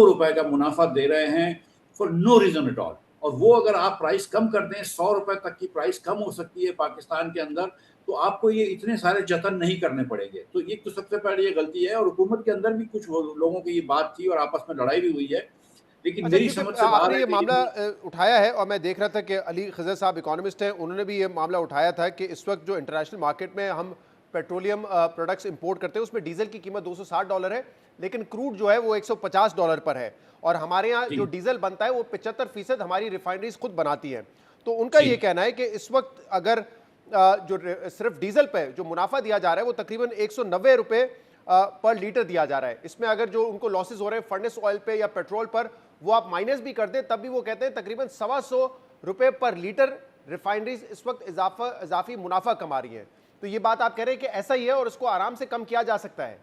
रुपए का मुनाफा दे रहे हैं for no reason at all. और वो अगर आप प्राइस कम कर दें, 100 रुपए तक की प्राइस कम हो सकती है पाकिस्तान के अंदर, तो आपको ये इतने सारे जतन नहीं करने पड़ेंगे। तो ये तो सबसे पहले ये गलती है, और हुकूमत के अंदर भी कुछ लोगों की ये बात थी और आपस में लड़ाई भी हुई है, लेकिन अच्छा, मेरी क्योंकि समझ से बाहर आपने है ये कि मामला उठाया है, और मैं देख रहा था कि अली खजर साहब इकोनॉमिस्ट हैं, उन्होंने भी ये मामला उठाया था कि इस वक्त जो इंटरनेशनल मार्केट में हम पेट्रोलियम प्रोडक्ट्स इंपोर्ट करते हैं उसमें डीजल की कीमत $260 है, लेकिन क्रूड जो है वो $150 पर है, और हमारे यहाँ जो डीजल बनता है वो 75% हमारी रिफाइनरीज खुद बनाती हैं। तो उनका ये कहना है कि इस वक्त अगर जो सिर्फ डीजल पे जो मुनाफा दिया जा रहा है वो तकरीबन 190 रुपए पर लीटर दिया जा रहा है। इसमें अगर जो उनको लॉसेस हो रहे हैं फर्नेस ऑयल पे या पेट्रोल पर, वो आप माइनस भी कर दें तब भी वो कहते हैं तकरीबन 125 रुपए पर लीटर रिफाइनरीज इस वक्त इजाफी मुनाफा कमा रही हैं। तो ये बात आप कह रहे हैं कि ऐसा ही है और इसको आराम से कम किया जा सकता है,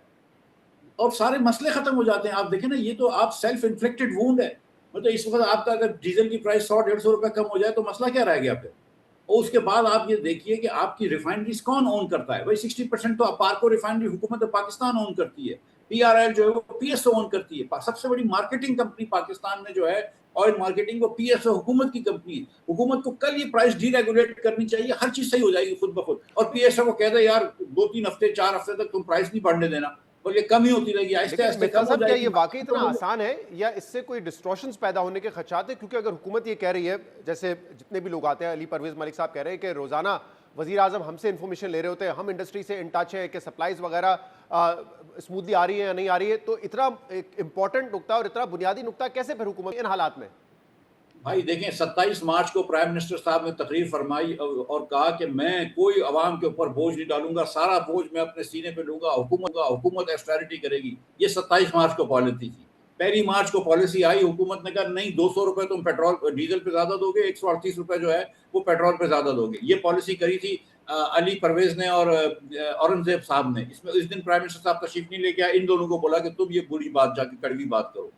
और सारे मसले खत्म हो जाते हैं। आप देखें ना, ये तो आप सेल्फ इन्फ्लिक्टेड वुंड है। मतलब इस वक्त आपका अगर डीजल की प्राइस 100-150 रुपए कम हो जाए तो मसला क्या रह गया फिर? और उसके बाद आप ये देखिए कि आपकी रिफाइनरीज कौन ओन करता है? भाई 60% तो अपारको रिफाइनरी हुकूमत पाकिस्तान ओन करती है, पीआरएल जो है वो पीएसओ ओन करती है। सबसे बड़ी मार्केटिंग कंपनी पाकिस्तान में जो है ऑयल मार्केटिंग, वो पीएसओ हुकूमत की कंपनी है। हुकूमत को कल ये प्राइस डीरेगुलेट करनी चाहिए, हर चीज सही हो जाएगी खुद ब खुद। और पीएसओ को कह दे यार 2-3 हफ्ते 4 हफ्ते तक तुम प्राइस नहीं बढ़ने देना, और ये कम ही होती रहेगी, आहिस्ते आहिस्ते कम हो क्या जाएगी। ये वाकई इतना आसान है या इससे कोई डिस्टॉर्शंस पैदा होने के खदशात है? क्योंकि अगर हुकूमत ये कह रही है, जैसे जितने भी लोग आते हैं, अली परवेज मलिक साहब कह रहे हैं कि रोजाना वजीर आजम हमसे इन्फॉर्मेशन ले रहे होते हैं, हम इंडस्ट्री से इन टच है कि सप्लाईज वगैरह स्मूथली आ रही है या नहीं आ रही है, तो इतना एक इंपॉर्टेंट नुकता और इतना बुनियादी नुकता कैसे फिर हुकूमत इन हालात में? भाई देखें, 27 मार्च को प्राइम मिनिस्टर साहब ने तकरीर फरमाई और कहा कि मैं कोई अवाम के ऊपर बोझ नहीं डालूंगा, सारा बोझ मैं अपने सीने पे लूंगा, हुकूमत ऑस्टेरिटी करेगी। ये 27 मार्च को पॉलिसी थी। 1 मार्च को पॉलिसी आई, हुकूमत ने कहा नहीं 200 रुपए तुम पेट्रोल डीजल पे ज्यादा दोगे, 138 रुपए जो है वो पेट्रोल पे ज्यादा दोगे। ये पॉलिसी करी थी अली परवेज ने और औरंगजेब साहब ने। इसमें इस दिन प्राइम मिनिस्टर साहब तशरीफ नहीं लेके आए, इन दोनों को बोला कि तुम ये बुरी बात जाके कड़वी बात करो।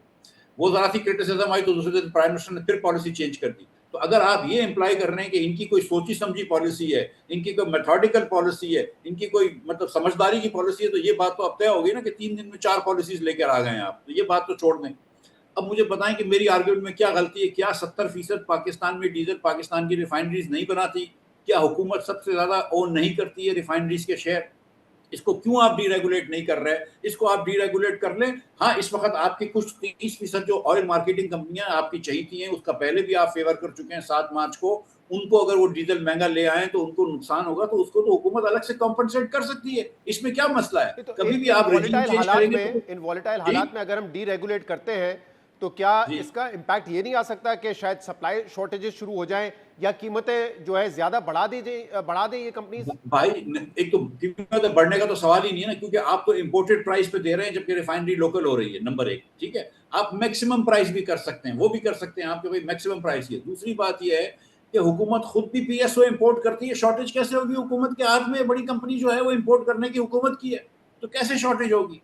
वो जरा सी क्रिटिसिज्म आई तो दूसरे दिन प्राइम मिनिस्टर ने फिर पॉलिसी चेंज कर दी। तो अगर आप ये इंप्लाई कर रहे हैं कि इनकी कोई सोची समझी पॉलिसी है, इनकी कोई मेथोडिकल पॉलिसी है, इनकी कोई मतलब समझदारी की पॉलिसी है, तो ये बात तो अब तय होगी ना कि 3 दिन में 4 पॉलिसीज लेकर आ गए हैं आप। तो ये बात तो छोड़ दें। अब मुझे बताएं कि मेरी आर्ग्यूमेंट में क्या गलती है? क्या 70% पाकिस्तान में डीजल पाकिस्तान की रिफाइनरीज नहीं बनाती? क्या हुकूमत सबसे ज्यादा ओन नहीं करती है रिफाइनरीज के शेयर? इसको क्यों आप डीरेगुलेट नहीं कर रहे हैं? इसको आप डीरेगुलेट कर लें। हाँ, इस वक्त आपकी कुछ 30% जो ऑयल मार्केटिंग कंपनियां आपकी चाहती हैं, उसका पहले भी आप फेवर कर चुके हैं 7 मार्च को। उनको अगर वो डीजल महंगा ले आए तो उनको नुकसान होगा, तो उसको तो हुकूमत अलग से कॉम्पनसेट कर सकती है। इसमें क्या मसला है? तो कभी भी आप रेजिम चेंज करेंगे इन वॉलेटाइल हालात में अगर हम डीरेगुलेट करते हैं तो क्या इसका इम्पैक्ट ये नहीं आ सकता कि शायद सप्लाई शॉर्टेजेस शुरू हो जाएं या कीमतें जो है ज्यादा बढ़ा दे ये कंपनीज? भाई एक तो कीमत बढ़ने का तो सवाल ही नहीं है ना, क्योंकि आप तो इंपोर्टेड प्राइस पे दे रहे हैं जबकि रिफाइनरी लोकल हो रही है, नंबर 1। ठीक है, आप मैक्सिमम प्राइस भी कर सकते हैं, वो भी कर सकते हैं आपके भाई मैक्सिमम प्राइस ही है। दूसरी बात यह है कि हुकूमत खुद भी पीएसओ इंपोर्ट करती है, शॉर्टेज कैसे होगी? हुकूमत के हाथ में बड़ी कंपनी जो है वो इंपोर्ट करने की हुकूमत की है, तो कैसे शॉर्टेज होगी?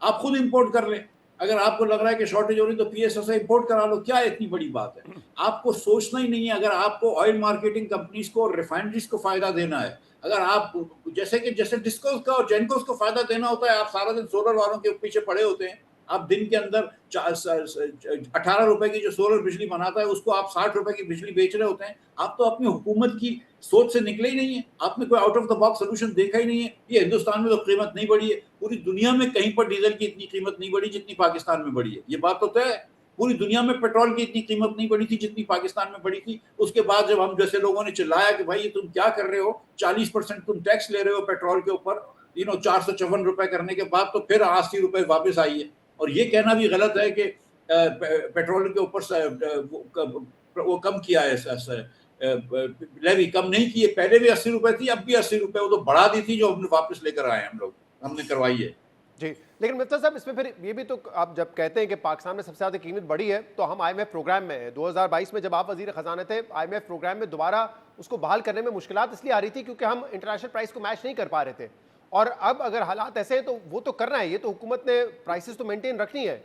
आप खुद इंपोर्ट कर लें। अगर आपको लग रहा है कि शॉर्टेज हो रही तो पीएसओ से इंपोर्ट करा लो, क्या इतनी बड़ी बात है? आपको सोचना ही नहीं है। अगर आपको ऑयल मार्केटिंग कंपनीज को और रिफाइनरीज को फायदा देना है, अगर आप जैसे डिस्कोस का और जेनकोस को फायदा देना होता है, आप सारा दिन सोलर वालों के पीछे पड़े होते हैं। आप दिन के अंदर 18 रुपए की जो सोलर बिजली बनाता है उसको आप 60 रुपए की बिजली बेच रहे होते हैं। आप तो अपनी हुकूमत की सोच से निकले ही नहीं है, आपने कोई out of the box solution देखा ही नहीं है। ये हिंदुस्तान में तो कीमत नहीं बढ़ी है, पूरी दुनिया में कहीं पर डीजल की इतनी कीमत नहीं बढ़ी जितनी पाकिस्तान में बढ़ी है। ये बात तो तय है। पूरी दुनिया में पेट्रोल की इतनी कीमत नहीं बढ़ी थी जितनी पाकिस्तान में बढ़ी थी। उसके बाद जब हम जैसे लोगों ने चिल्लाया कि भाई ये तुम क्या कर रहे हो, 40% तुम टैक्स ले रहे हो पेट्रोल के ऊपर, 454 रुपए करने के बाद, तो फिर 80 रुपए वापस आई है। और ये कहना भी गलत है कि पेट्रोल के ऊपर वो कम किया है, लेवी कम नहीं की है। पहले भी 80 रुपए थी, अब भी 80 रुपए, वो तो बढ़ा दी थी जो हमने वापस लेकर आए हमने करवाई है जी। लेकिन मिफ्ता साहब, इसमें फिर ये भी तो आप जब कहते हैं कि पाकिस्तान में सबसे ज्यादा कीमत बढ़ी है, तो हम IMF प्रोग्राम में हैं। 2022 में जब आप वजीर खजाना थे, IMF प्रोग्राम में दोबारा उसको बहाल करने में मुश्किलात इसलिए आ रही थी क्योंकि हम इंटरनेशनल प्राइस को मैच नहीं कर पा रहे थे। और अब अगर हालात ऐसे हैं तो वो तो करना है, ये तो हुकूमत ने प्राइसेस तो मेंटेन रखनी है।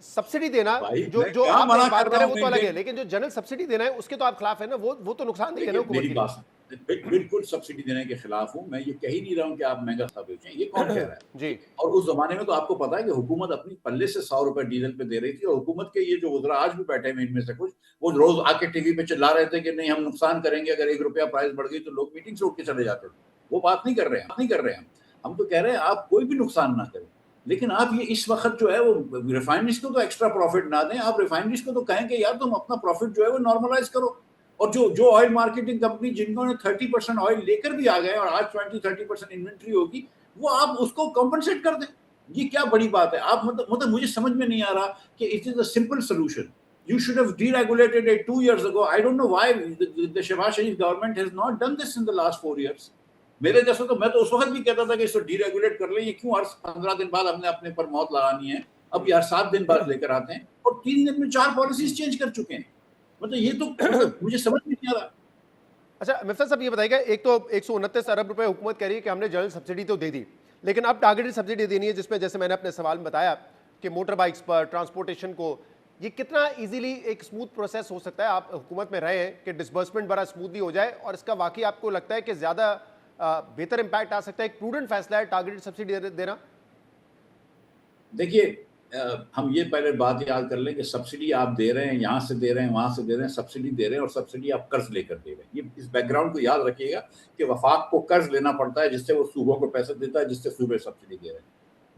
सब्सिडी देना जो आप बात कर रहे हैं वो तो अलग है, लेकिन जो जनरल सब्सिडी देना है उसके तो आप खिलाफ है ना, वो तो नुकसान देगा ना हुकूमत के लिए। बिल्कुल सब्सिडी देने के खिलाफ हूँ। मैं ये कह ही नहीं रहा हूँ कि आप महंगा सस्ता बेचें, ये कौन कह रहा है? जी। और उस ज़माने में तो आपको पता है कि हुकूमत अपनी पल्ले से ₹100 डीज़ल पे दे रही थी, और हुकूमत के ये जो वज़रा आज भी बैठे हैं इनमें से कुछ, वो रोज़ आके टीवी पे चिल्ला रहे थे कि नहीं हम नुकसान करेंगे, अगर ₹1 प्राइस बढ़ गई तो लोग मीटिंग से उठ के चले जाते थे। वो बात नहीं कर रहे हैं, नहीं कर रहे हैं। हम तो कह रहे हैं आप कोई भी नुकसान ना करें। लेकिन आप ये इस वक़्त जो है वो रिफाइनरीज़ को तो एक्स्ट्रा प्रॉफ़िट ना दें, आप रिफाइनरीज़ को तो कहें कि यार तुम अपना प्रॉफ़िट जो है वो नॉर्मलाइज़ करो। और जो ऑयल मार्केटिंग कंपनी जिन्होंने 30% ऑयल लेकर भी आ गए और आज 20-30% इन्वेंट्री होगी, वो आप उसको कॉम्पेंसेट कर दें। ये क्या बड़ी बात है? आप मतलब मुझे समझ में नहीं आ रहा कि it is a simple solution. You should have deregulated it 2 years ago. I don't know why the Shehbaz Sharif government has not done this in the last 4 years. मेरे जैसे तो मैं तो उस वक़्त भी कहता था कि इसको डीरेगुलेट कर लें, ये क्यों हर 15 दिन बाद हमने अपने पर मौत लगानी है? अब ये हर 7 दिन बाद लेकर आते हैं और 3 दिन में 4 पॉलिसीज़ चेंज कर चुके हैं। मतलब ये तो मुझे समझ में नहीं आ रहा। अच्छा मिफ्ता साहब ये बताइएगा, एक तो 129 अरब रुपए हुकूमत कह रही है कि हमने जनरल सब्सिडी तो दे दी, लेकिन अब टारगेटेड सब्सिडी देनी है, जिसमें जैसे मैंने अपने सवाल में बताया कि मोटर बाइक्स पर ट्रांसपोर्टेशन को, ये कितना इजीली एक स्मूथ प्रोसेस हो सकता है? आप हुकूमत में रहे हैं कि डिसबर्समेंट बड़ा स्मूथली हो जाए और इसका वाकई आपको लगता है कि ज़्यादा बेहतर इंपैक्ट आ सकता है? एक प्रूडेंट फैसला है टारगेटेड सब्सिडी देना? देखिए हम ये पहले बात याद कर लें कि सब्सिडी आप दे रहे हैं, यहाँ से दे रहे हैं, वहाँ से दे रहे हैं, सब्सिडी दे रहे हैं और सब्सिडी आप कर्ज लेकर दे रहे हैं। ये इस बैकग्राउंड को याद रखिएगा कि वफाक को कर्ज लेना पड़ता है, जिससे वो सूबों को पैसे देता है, जिससे सूबे सब्सिडी दे रहे हैं।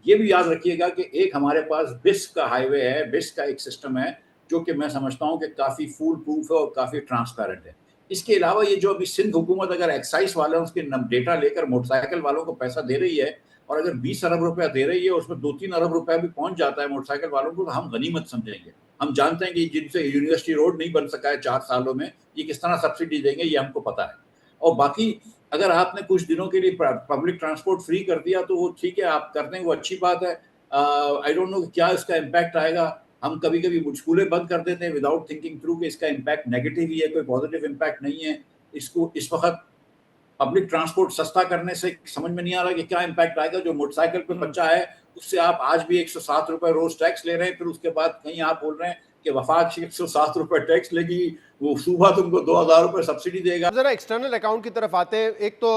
ये भी याद रखिएगा कि एक हमारे पास बिस्क का हाईवे है, बिस्क का एक सिस्टम है, जो कि मैं समझता हूँ कि काफ़ी फूल प्रूफ है और काफ़ी ट्रांसपेरेंट है। इसके अलावा ये जो अभी सिंध हुकूमत अगर एक्साइज वाले उसके डेटा लेकर मोटरसाइकिल वालों को पैसा दे रही है, और अगर 20 अरब रुपया दे रही है, उसमें 2-3 अरब रुपया भी पहुंच जाता है मोटरसाइकिल वालों को, तो हम गनीमत समझेंगे। हम जानते हैं कि जिनसे यूनिवर्सिटी रोड नहीं बन सका है 4 सालों में, ये किस तरह सब्सिडी देंगे, ये हमको पता है। और बाकी अगर आपने कुछ दिनों के लिए पब्लिक ट्रांसपोर्ट फ्री कर दिया तो वो ठीक है, आप कर दें, वो अच्छी बात है। आई डोंट नो क्या इसका इम्पैक्ट आएगा। हम कभी-कभी स्कूलें बंद कर देते हैं विदाउट थिंकिंग थ्रू कि इसका इम्पैक्ट नेगेटिव ही है, कोई पॉजिटिव इम्पैक्ट नहीं है। इसको इस वक़्त पब्लिक ट्रांसपोर्ट सस्ता करने से समझ में नहीं आ रहा कि क्या इम्पैक्ट आएगा। जो मोटरसाइकिल पे बच्चा है, उससे आप आज भी 107 रुपए रोज टैक्स ले रहे हैं, फिर उसके बाद कहीं आप बोल रहे हैं कि वफाक 107 रुपए टैक्स लेगी, वो सूबा तुमको 2000 रुपए सब्सिडी देगा। जरा एक्सटर्नल अकाउंट की तरफ आते हैं। एक तो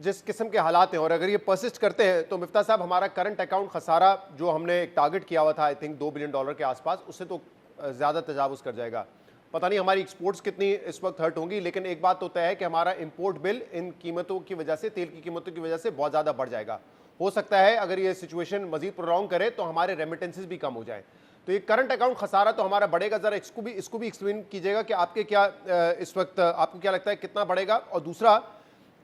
जिस किस्म के हालात हैं और अगर ये परसिस्ट करते हैं तो मिफ्ता साहब, हमारा करंट अकाउंट खसारा जो हमने एक टारगेट किया हुआ था आई थिंक $2 बिलियन के आसपास, उससे तो ज़्यादा तजावुज़ कर जाएगा। पता नहीं हमारी एक्सपोर्ट्स कितनी इस वक्त हर्ट होंगी, लेकिन एक बात तो तय है कि हमारा इंपोर्ट बिल इन कीमतों की वजह से, तेल की कीमतों की वजह से बहुत ज़्यादा बढ़ जाएगा। हो सकता है अगर ये सिचुएशन मजीद प्रोलॉन्ग करे तो हमारे रेमिटेंसेस भी कम हो जाएं। तो ये करंट अकाउंट खसारा तो हमारा बढ़ेगा। ज़रा इसको भी एक्सप्लेन कीजिएगा कि आपके क्या इस वक्त आपको क्या लगता है कितना बढ़ेगा? और दूसरा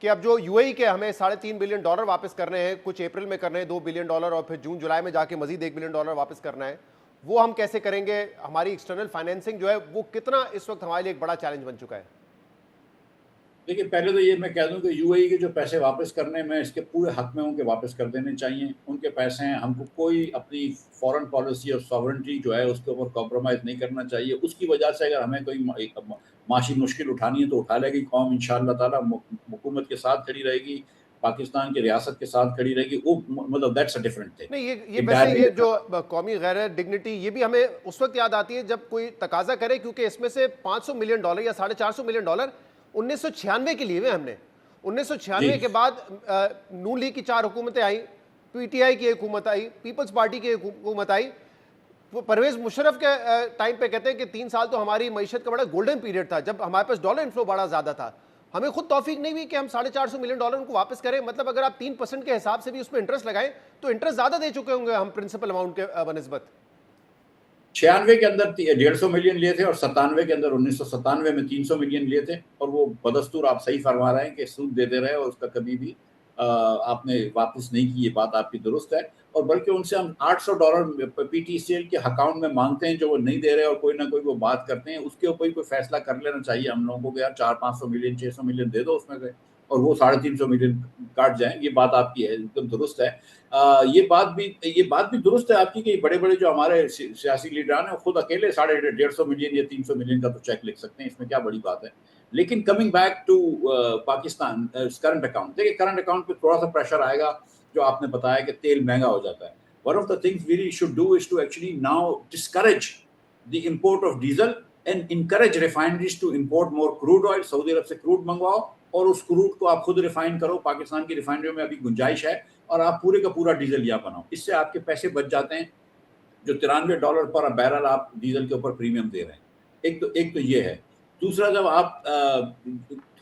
कि अब जो यूएई के हमें $3.5 बिलियन वापस करने हैं, कुछ अप्रैल में करने हैं $2 बिलियन और फिर जून जुलाई में जाके मजीद $1 बिलियन वापस करना है, वो हम कैसे करेंगे? हमारी एक्सटर्नल फाइनेंसिंग जो है वो कितना इस वक्त हमारे लिए एक बड़ा चैलेंज बन चुका है? देखिए, पहले तो ये मैं कह दूं कि यूएई के जो पैसे वापस करने में इसके पूरे हक में उनके वापस कर देने चाहिए। उनके पैसे हैं, हमको कोई अपनी फॉरेन पॉलिसी और सॉवरेंटी जो है उसके ऊपर कॉम्प्रोमाइज़ नहीं करना चाहिए। उसकी वजह से अगर हमें कोई माशी मुश्किल उठानी है तो उठा लेगी कौम, इंशाअल्लाह ताला हुकूमत के साथ खड़ी रहेगी, पाकिस्तान की रियासत के साथ खड़ी रहेगी। वो मतलब दैट्स अ डिफरेंट थिंग। नहीं, ये वैसे ये जो कौमी गैरत, डिग्निटी, ये भी हमें उस वक्त याद आती है जब कोई तकाजा करे, क्योंकि इसमें से $500 मिलियन या $450 मिलियन 1996 के लिए हुए हमने। 1996 के बाद नून लीग की 4 हुकूमतें आई, पीटीआई की एक हुकूमत आई, पीपल्स पार्टी की एक हुकूमत आई। वो परवेज मुशर्रफ के टाइम पे कहते हैं कि 3 साल तो हमारी मईशत का बड़ा गोल्डन पीरियड था, जब हमारे पास डॉलर इनफ्लो बड़ा ज़्यादा था। हमें खुद तौफीक नहीं हुई कि हम $450 मिलियन उनको वापस करें। मतलब अगर आप 3% के हिसाब से भी उस पर इंटरेस्ट लगाएं तो इंटरेस्ट ज़्यादा दे चुके होंगे हम प्रिंसिपल अमाउंट के बनस्बत। 96 के अंदर 150 मिलियन लिए थे और 97 के अंदर 1997 में 300 मिलियन लिए थे। और वो बदस्तूर आप सही फरमा रहे हैं कि सूद देते रहे और उसका कभी भी आपने वापस नहीं की, ये बात आपकी दुरुस्त है। और बल्कि उनसे हम $800 पीटीसीएल के अकाउंट में मांगते हैं जो वो नहीं दे रहे और कोई ना कोई वो बात करते हैं। उसके ऊपर कोई फैसला कर लेना चाहिए हम लोगों को, यार 400-500 मिलियन 600 मिलियन दे दो उसमें से और वो 350 मिलियन काट जाएं। ये बात आपकी है, एकदम दुरुस्त है। ये बात भी दुरुस्त है आपकी कि बड़े-बड़े जो हमारे सियासी लीडरान हैं खुद अकेले 150 मिलियन या 300 मिलियन का तो चेक लिख सकते हैं, इसमें क्या बड़ी बात है। लेकिन coming back to Pakistan current account, देखिए करंट अकाउंट पे थोड़ा सा प्रेशर आएगा। जो आपने बताया कि तेल महंगा हो जाता है, one of the things we should do is to actually now discourage the import of diesel and encourage refineries to import more crude oil. सऊदी अरब से क्रूड मंगवाओ और उस क्रूड को आप खुद रिफाइन करो, पाकिस्तान की रिफाइनरी में अभी गुंजाइश है, और आप पूरे का पूरा डीजल यहाँ बनाओ। इससे आपके पैसे बच जाते हैं, जो $93 पर बैरल आप डीजल के ऊपर प्रीमियम दे रहे हैं। एक तो ये है। दूसरा, जब आप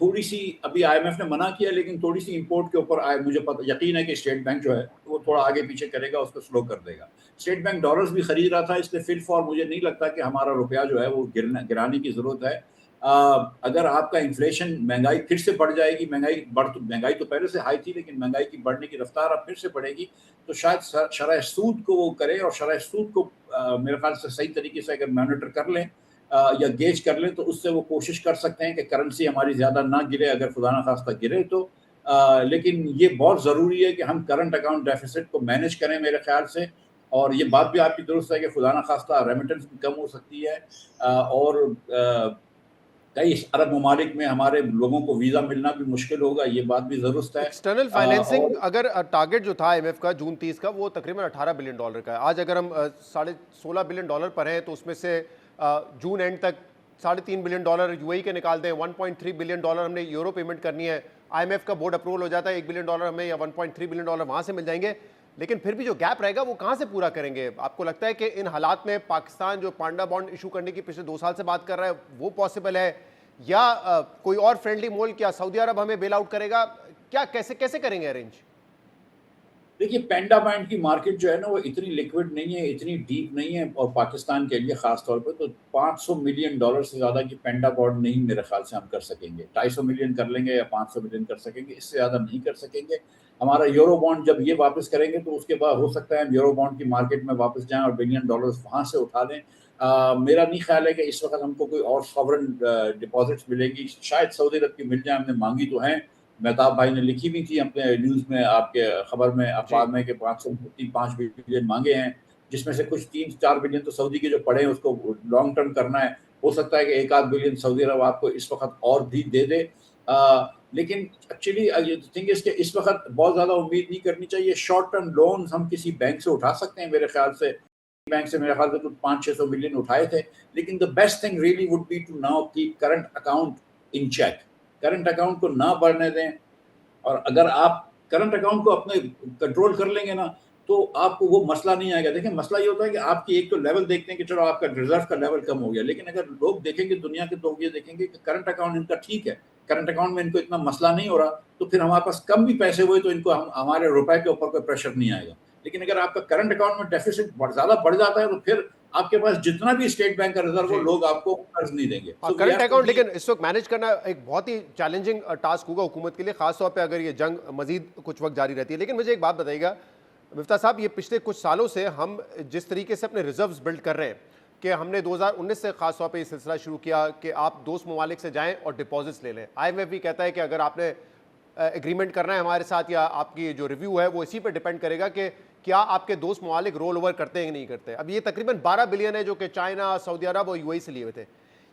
थोड़ी सी, अभी IMF ने मना किया, लेकिन थोड़ी सी इंपोर्ट के ऊपर मुझे यकीन है कि स्टेट बैंक जो है वो थोड़ा आगे पीछे करेगा, उसको स्लो कर देगा। स्टेट बैंक डॉलर्स भी खरीद रहा था, इसलिए फिल फॉर मुझे नहीं लगता कि हमारा रुपया जो है वो गिराने की जरूरत है। अगर आपका इन्फ्लेशन, महंगाई फिर से बढ़ जाएगी, महंगाई तो पहले से हाई थी, लेकिन महंगाई की बढ़ने की रफ्तार अब फिर से बढ़ेगी, तो शायद शरह सूद को वो करे, और शरह सूद को मेरे ख्याल से सही तरीके से अगर मॉनिटर कर लें या गेज कर लें, तो उससे वो कोशिश कर सकते हैं कि करेंसी हमारी ज़्यादा ना गिरे, अगर खुदा ना खास्ता गिरे तो। लेकिन ये बहुत ज़रूरी है कि हम करंट अकाउंट डेफिसिट को मैनेज करें मेरे ख्याल से। और ये बात भी आपकी दुरुस्त है कि खुदा ना खास्ता रेमिटेंस भी कम हो सकती है, और कई अरब ममालिक में हमारे लोगों को वीज़ा मिलना भी मुश्किल होगा, ये बात भी ज़रूरत है। एक्सटर्नल फाइनेंसिंग अगर टारगेट जो था IMF का जून 30 का, वो तकरीबन $18 बिलियन का है। आज अगर हम $16.5 बिलियन पर हैं, तो उसमें से जून एंड तक $3.5 बिलियन UAE के निकाल दें, $1.3 बिलियन हमने यूरो पेमेंट करनी है। IMF का बोर्ड अप्रूवल हो जाता है, $1 बिलियन हमें या $1.3 बिलियन वहाँ से मिल जाएंगे। लेकिन फिर भी जो गैप रहेगा वो कहाँ से पूरा करेंगे? आपको लगता है कि इन हालात में पाकिस्तान जो पांडा बॉन्ड इशू करने की पिछले 2 साल से बात कर रहा है, वो पॉसिबल है, या कोई और फ्रेंडली मुल्क या सऊदी अरब हमें बेल आउट करेगा? क्या कैसे करेंगे अरेंज? देखिए, पेंडा बॉन्ड की मार्केट जो है ना, वो इतनी लिक्विड नहीं है, इतनी डीप नहीं है, और पाकिस्तान के लिए खास तौर पर तो $500 मिलियन से ज़्यादा की पेंडा बॉन्ड नहीं मेरे ख्याल से हम कर सकेंगे। 250 मिलियन कर लेंगे या 500 मिलियन कर सकेंगे, इससे ज़्यादा नहीं कर सकेंगे। हमारा यूरो बॉन्ड जब ये वापस करेंगे, तो उसके बाद हो सकता है हम यूरो बॉन्ड की मार्केट में वापस जाएं और $1 बिलियन वहाँ से उठा लें। मेरा नहीं ख्याल है कि इस वक्त हमको कोई और सॉवरेन डिपॉजिट्स मिलेगी। शायद सऊदी अरब की मिल जाए, हमने मांगी तो हैं। मेहताब भाई ने लिखी भी थी अपने न्यूज़ में, आपके खबर में, अखबार में, कि 5 बिलियन मांगे हैं, जिसमें से कुछ 3-4 बिलियन तो सऊदी के जो पड़े हैं उसको लॉन्ग टर्म करना है। हो सकता है कि 1-8 बिलियन सऊदी अरब आपको इस वक्त और भी दे दे। लेकिन एक्चुअली थिंग इज कि इस वक्त बहुत ज़्यादा उम्मीद नहीं करनी चाहिए। शॉर्ट टर्म लोन हम किसी बैंक से उठा सकते हैं, मेरे ख्याल से बैंक से मेरे ख्याल से कुछ 500-600 मिलियन उठाए थे। लेकिन the best thing really would be to now keep current account in check. Current account को ना बढ़ने दें, और अगर आप करंट अकाउंट को अपने कंट्रोल कर लेंगे ना, तो आपको वो मसला नहीं आएगा। देखिए, मसला ये होता है कि आपकी एक तो लेवल देखते हैं कि चलो आपका रिजर्व का लेवल कम हो गया, लेकिन अगर लोग देखेंगे, दुनिया के लोग ये देखेंगे कि करंट अकाउंट इनका ठीक है, करंट अकाउंट में इनको इतना मसला नहीं हो रहा, तो फिर हमारे पास कम भी पैसे हुए तो इनको हमारे रुपए के ऊपर कोई प्रेशर नहीं आएगा। लेकिन अगर आपका करंट अकाउंट में डेफिसिट ज़्यादा बढ़ जाता है, तो फिर आपके पास जितना भी स्टेट बैंक का रिजर्व हो, लोग आपको कर्ज नहीं देंगे। करंट अकाउंट लेकिन इस वक्त मैनेज करना एक बहुत ही चैलेंजिंग टास्क होगा हुकूमत के लिए, खासतौर पे अगर ये जंग मजीद कुछ वक्त जारी रहती है। लेकिन मुझे एक बात बताइएगा मिफ्ता साहब, ये पिछले कुछ सालों से हम जिस तरीके से अपने रिजर्व्स बिल्ड कर रहे हैं, कि हमने 2019 से खास तौर पे ये सिलसिला शुरू किया कि आप दोस्त ममालिक से जाएं और डिपॉजिट्स ले लें। IMF भी कहता है कि अगर आपने एग्रीमेंट करना है हमारे साथ, या आपकी जो रिव्यू है वो इसी पर डिपेंड करेगा कि क्या आपके दोस्त ममालिक रोल ओवर करते हैं कि नहीं करते। अब ये तकरीबन 12 बिलियन है जो कि चाइना, सऊदी अरब और UAE से लिए हुए थे।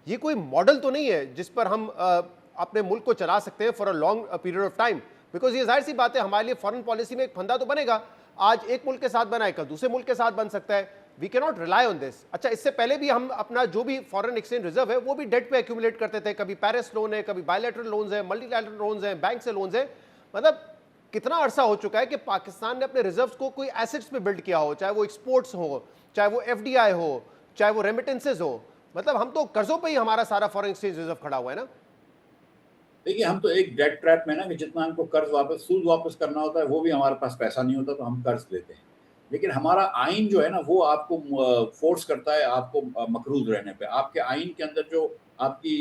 ये कोई मॉडल तो नहीं है जिस पर हम अपने मुल्क को चला सकते हैं for a long period of time? Because ये जाहिर सी बात है, हमारे लिए फॉरेन पॉलिसी में एक फंदा तो बनेगा। आज एक मुल्क के साथ बना है, कल दूसरे मुल्क के साथ बन सकता है। We can not rely on this. अच्छा, इससे पहले भी हम अपना जो भी फॉरेन एक्सचेंज रिजर्व है वो भी डेट पे एक्यूमुलेट करते थे। कभी पेरिस लोन है, कभी बायलैटरल लोन्स है, मल्टीलैटरल लोन्स है, बैंक से लोन्स है। मतलब कितना अरसा हो चुका है कि पाकिस्तान ने अपने रिजर्व्स को कोई एसेट्स पे बिल्ड किया हो, चाहे वो एक्सपोर्ट्स हो, चाहे वो FDI हो, चाहे वो रेमिटेंसेज हो। मतलब हम तो कर्जों पे ही हमारा सारा फॉरेन एक्सचेंज रिजर्व खड़ा हुआ है ना। देखिए, हम तो एक डेट ट्रैप में ना, कि जितना हमको कर्ज सूद वापस करना होता है, वो भी हमारे पास पैसा नहीं होता, तो हम कर्ज लेते हैं। लेकिन हमारा आइन जो है ना, वो आपको फोर्स करता है आपको मकरूज रहने पे। आपके आइन के अंदर जो आपकी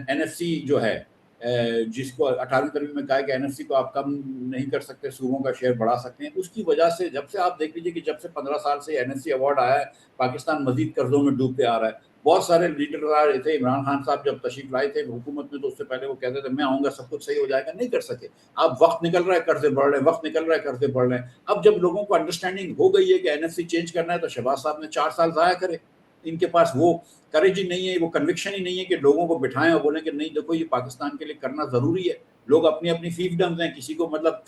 NFC जो है, जिसको 18वीं तरमीम में कहा है कि NFC को आप कम नहीं कर सकते, सूबों का शेयर बढ़ा सकते हैं। उसकी वजह से जब से आप देख लीजिए कि जब से 15 साल से NFC अवार्ड आया है, पाकिस्तान मजीद कर्जों में डूबते आ रहा है। बहुत सारे लीडर आ रहे थे, इमरान खान साहब जब तशरीफ लाए थे हुकूमत में, तो उससे पहले वो कहते थे मैं आऊँगा सब कुछ सही हो जाएगा। नहीं कर सके। अब वक्त निकल रहा है, कर्जे बढ़ रहे हैं, वक्त निकल रहा है, कर्जे बढ़ रहे हैं। अब जब लोगों को अंडरस्टैंडिंग हो गई है कि NFC चेंज करना है, तो शहबाज साहब ने 4 साल ज़ाया करे। इनके पास वो करेज ही नहीं है, वो कन्विक्शन ही नहीं है कि लोगों को बिठाएं और बोलें कि नहीं देखो, ये पाकिस्तान के लिए करना ज़रूरी है। लोग अपनी अपनी फीफडम्स हैं, किसी को मतलब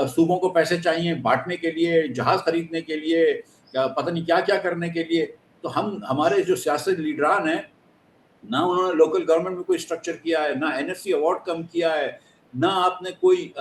सूबों को पैसे चाहिए बांटने के लिए, जहाज़ खरीदने के लिए, पता नहीं क्या क्या करने के लिए। तो हमारे जो सियासी लीडरान हैं ना, उन्होंने लोकल गवर्नमेंट में कोई स्ट्रक्चर किया है, ना NFC अवार्ड कम किया है, ना आपने कोई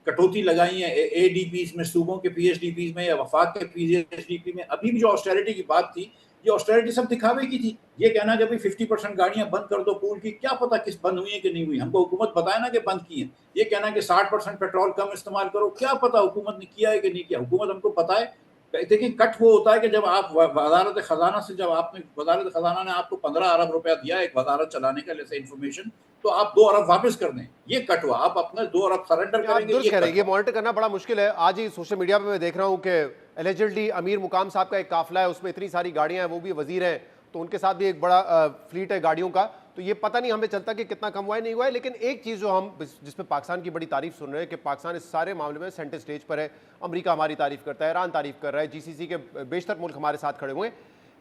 कटौती लगाई है एडीपीज में, सूबों के पीएचडीपीज में या वफाक के पीएचडीपी में। अभी भी जो ऑस्टेरिटी की बात थी, ये ऑस्टेरिटी सब दिखावे की थी। ये कहना कि भाई 50% गाड़ियां बंद कर दो पूल की, क्या पता किस बंद हुई है कि नहीं हुई, हमको हुकूमत बताए ना कि बंद की है। ये कहना कि 60% पेट्रोल कम इस्तेमाल करो, क्या पता हुकूमत ने किया है कि नहीं किया। हुकूमत हमको पता है। देखिए, कट वो होता है कि जब आप वजारत खजाना से, जब आपने वजारत खजाना ने आपको 15 अरब रुपया दिया एक वजारत चलाने का, जैसे इंफॉर्मेशन, तो आप 2 अरब वापस कर दें, ये कट हुआ। आप अपने 2 अरब सरेंडर आप करेंगे, दुरुस्त ये कह रहे कट हैं, ये हुआ। मॉनिटर करना बड़ा मुश्किल है। आज ही सोशल मीडिया पे मैं देख रहा हूं कि एलिजिडली अमीर मुकाम साहब का एक काफिला है, उसमें इतनी सारी गाड़ियां हैं, वो भी वजीर हैं, तो उनके साथ भी एक बड़ा फ्लीट है गाड़ियों का। तो ये पता नहीं हमें चलता कि कितना कम हुआ है नहीं हुआ है। लेकिन एक चीज़ जो हम जिसमें पाकिस्तान की बड़ी तारीफ सुन रहे हैं कि पाकिस्तान इस सारे मामले में सेंटर स्टेज पर है। अमेरिका हमारी तारीफ करता है, ईरान तारीफ कर रहा है, जीसीसी के बेशतर मुल्क हमारे साथ खड़े हुए हैं।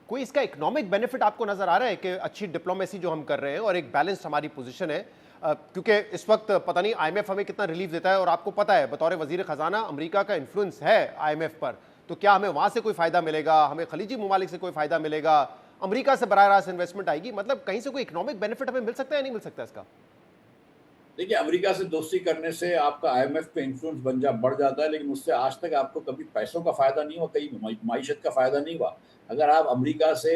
कोई इसका इकोनॉमिक बेनिफिट आपको नजर आ रहा है कि अच्छी डिप्लोमेसी जो हम कर रहे हैं और एक बैलेंस्ड हमारी पोजीशन है? क्योंकि इस वक्त पता नहीं आईएमएफ हमें कितना रिलीफ देता है, और आपको पता है बतौर वजीर खजाना अमेरिका का इन्फ्लुएंस है आईएमएफ पर, तो क्या हमें वहां से कोई फायदा मिलेगा, हमें खलीजी ममालिक से कोई फायदा मिलेगा, अमेरिका से बराह रास्त इन्वेस्टमेंट आएगी? मतलब कहीं से कोई इकोनॉमिक बेनिफिट हमें मिल सकता है या नहीं मिल सकता इसका? देखिए, अमेरिका से दोस्ती करने से आपका आईएमएफ पे इन्फ्लुएंस बढ़ जाता है, लेकिन उससे आज तक आपको कभी पैसों का फायदा नहीं हुआ, कहीं माइशत का फायदा नहीं हुआ। अगर आप अमेरिका से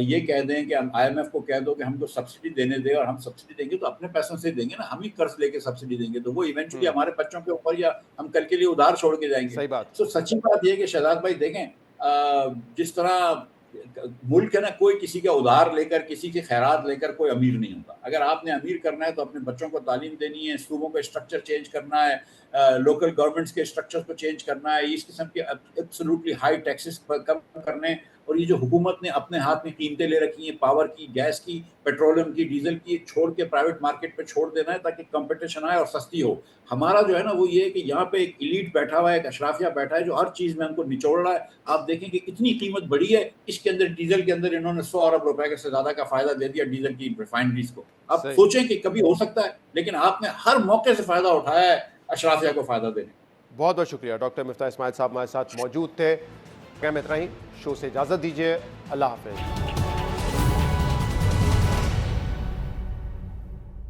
ये कह दें कि हम आईएमएफ को कह दो कि हमको सब्सिडी देने दे, और हम सब्सिडी देंगे तो अपने पैसों से देंगे ना, हम ही कर्ज लेके सब्सिडी देंगे, तो वो इवेंचुअली हमारे बच्चों के ऊपर या हम कल के लिए उधार छोड़ के जाएंगे। सही बात। तो सच्ची बात यह है कि शहजाद भाई देखें, जिस तरह मुल्क है ना, कोई किसी का उधार लेकर, किसी की खैरात लेकर कोई अमीर नहीं होता। अगर आपने अमीर करना है तो अपने बच्चों को तालीम देनी है, सूबों का स्ट्रक्चर चेंज करना है, लोकल गवर्नमेंट्स के स्ट्रक्चर्स को चेंज करना है, इस किस्म के एब्सोल्युटली हाई टैक्सेस कम करने। और ये जो हुकूमत ने अपने हाथ में कीमतें ले रखी हैं, पावर की, गैस की, पेट्रोलियम की, डीजल की, छोड़ के प्राइवेट मार्केट पे छोड़ देना है ताकि कंपटीशन आए और सस्ती हो। हमारा जो है ना वो ये है कि यहाँ पे एक एलीट बैठा हुआ है, एक अशराफिया बैठा है जो हर चीज में हमको निचोड़ रहा है। आप देखें कि इतनी कीमत बढ़ी है, इसके अंदर डीजल के अंदर इन्होंने 100 अरब रुपए से ज्यादा का फायदा दे दिया डीजल की रिफाइनरीज को। आप सही। सोचें कि कभी हो सकता है, लेकिन आपने हर मौके से फायदा उठाया है अशराफिया को फायदा देने। बहुत बहुत शुक्रिया। डॉक्टर मिफ्ताह इस्माइल साहब हमारे साथ मौजूद थे। मैं इतना ही, शो से इजाज़त दीजिए। अल्लाह हाफिज़।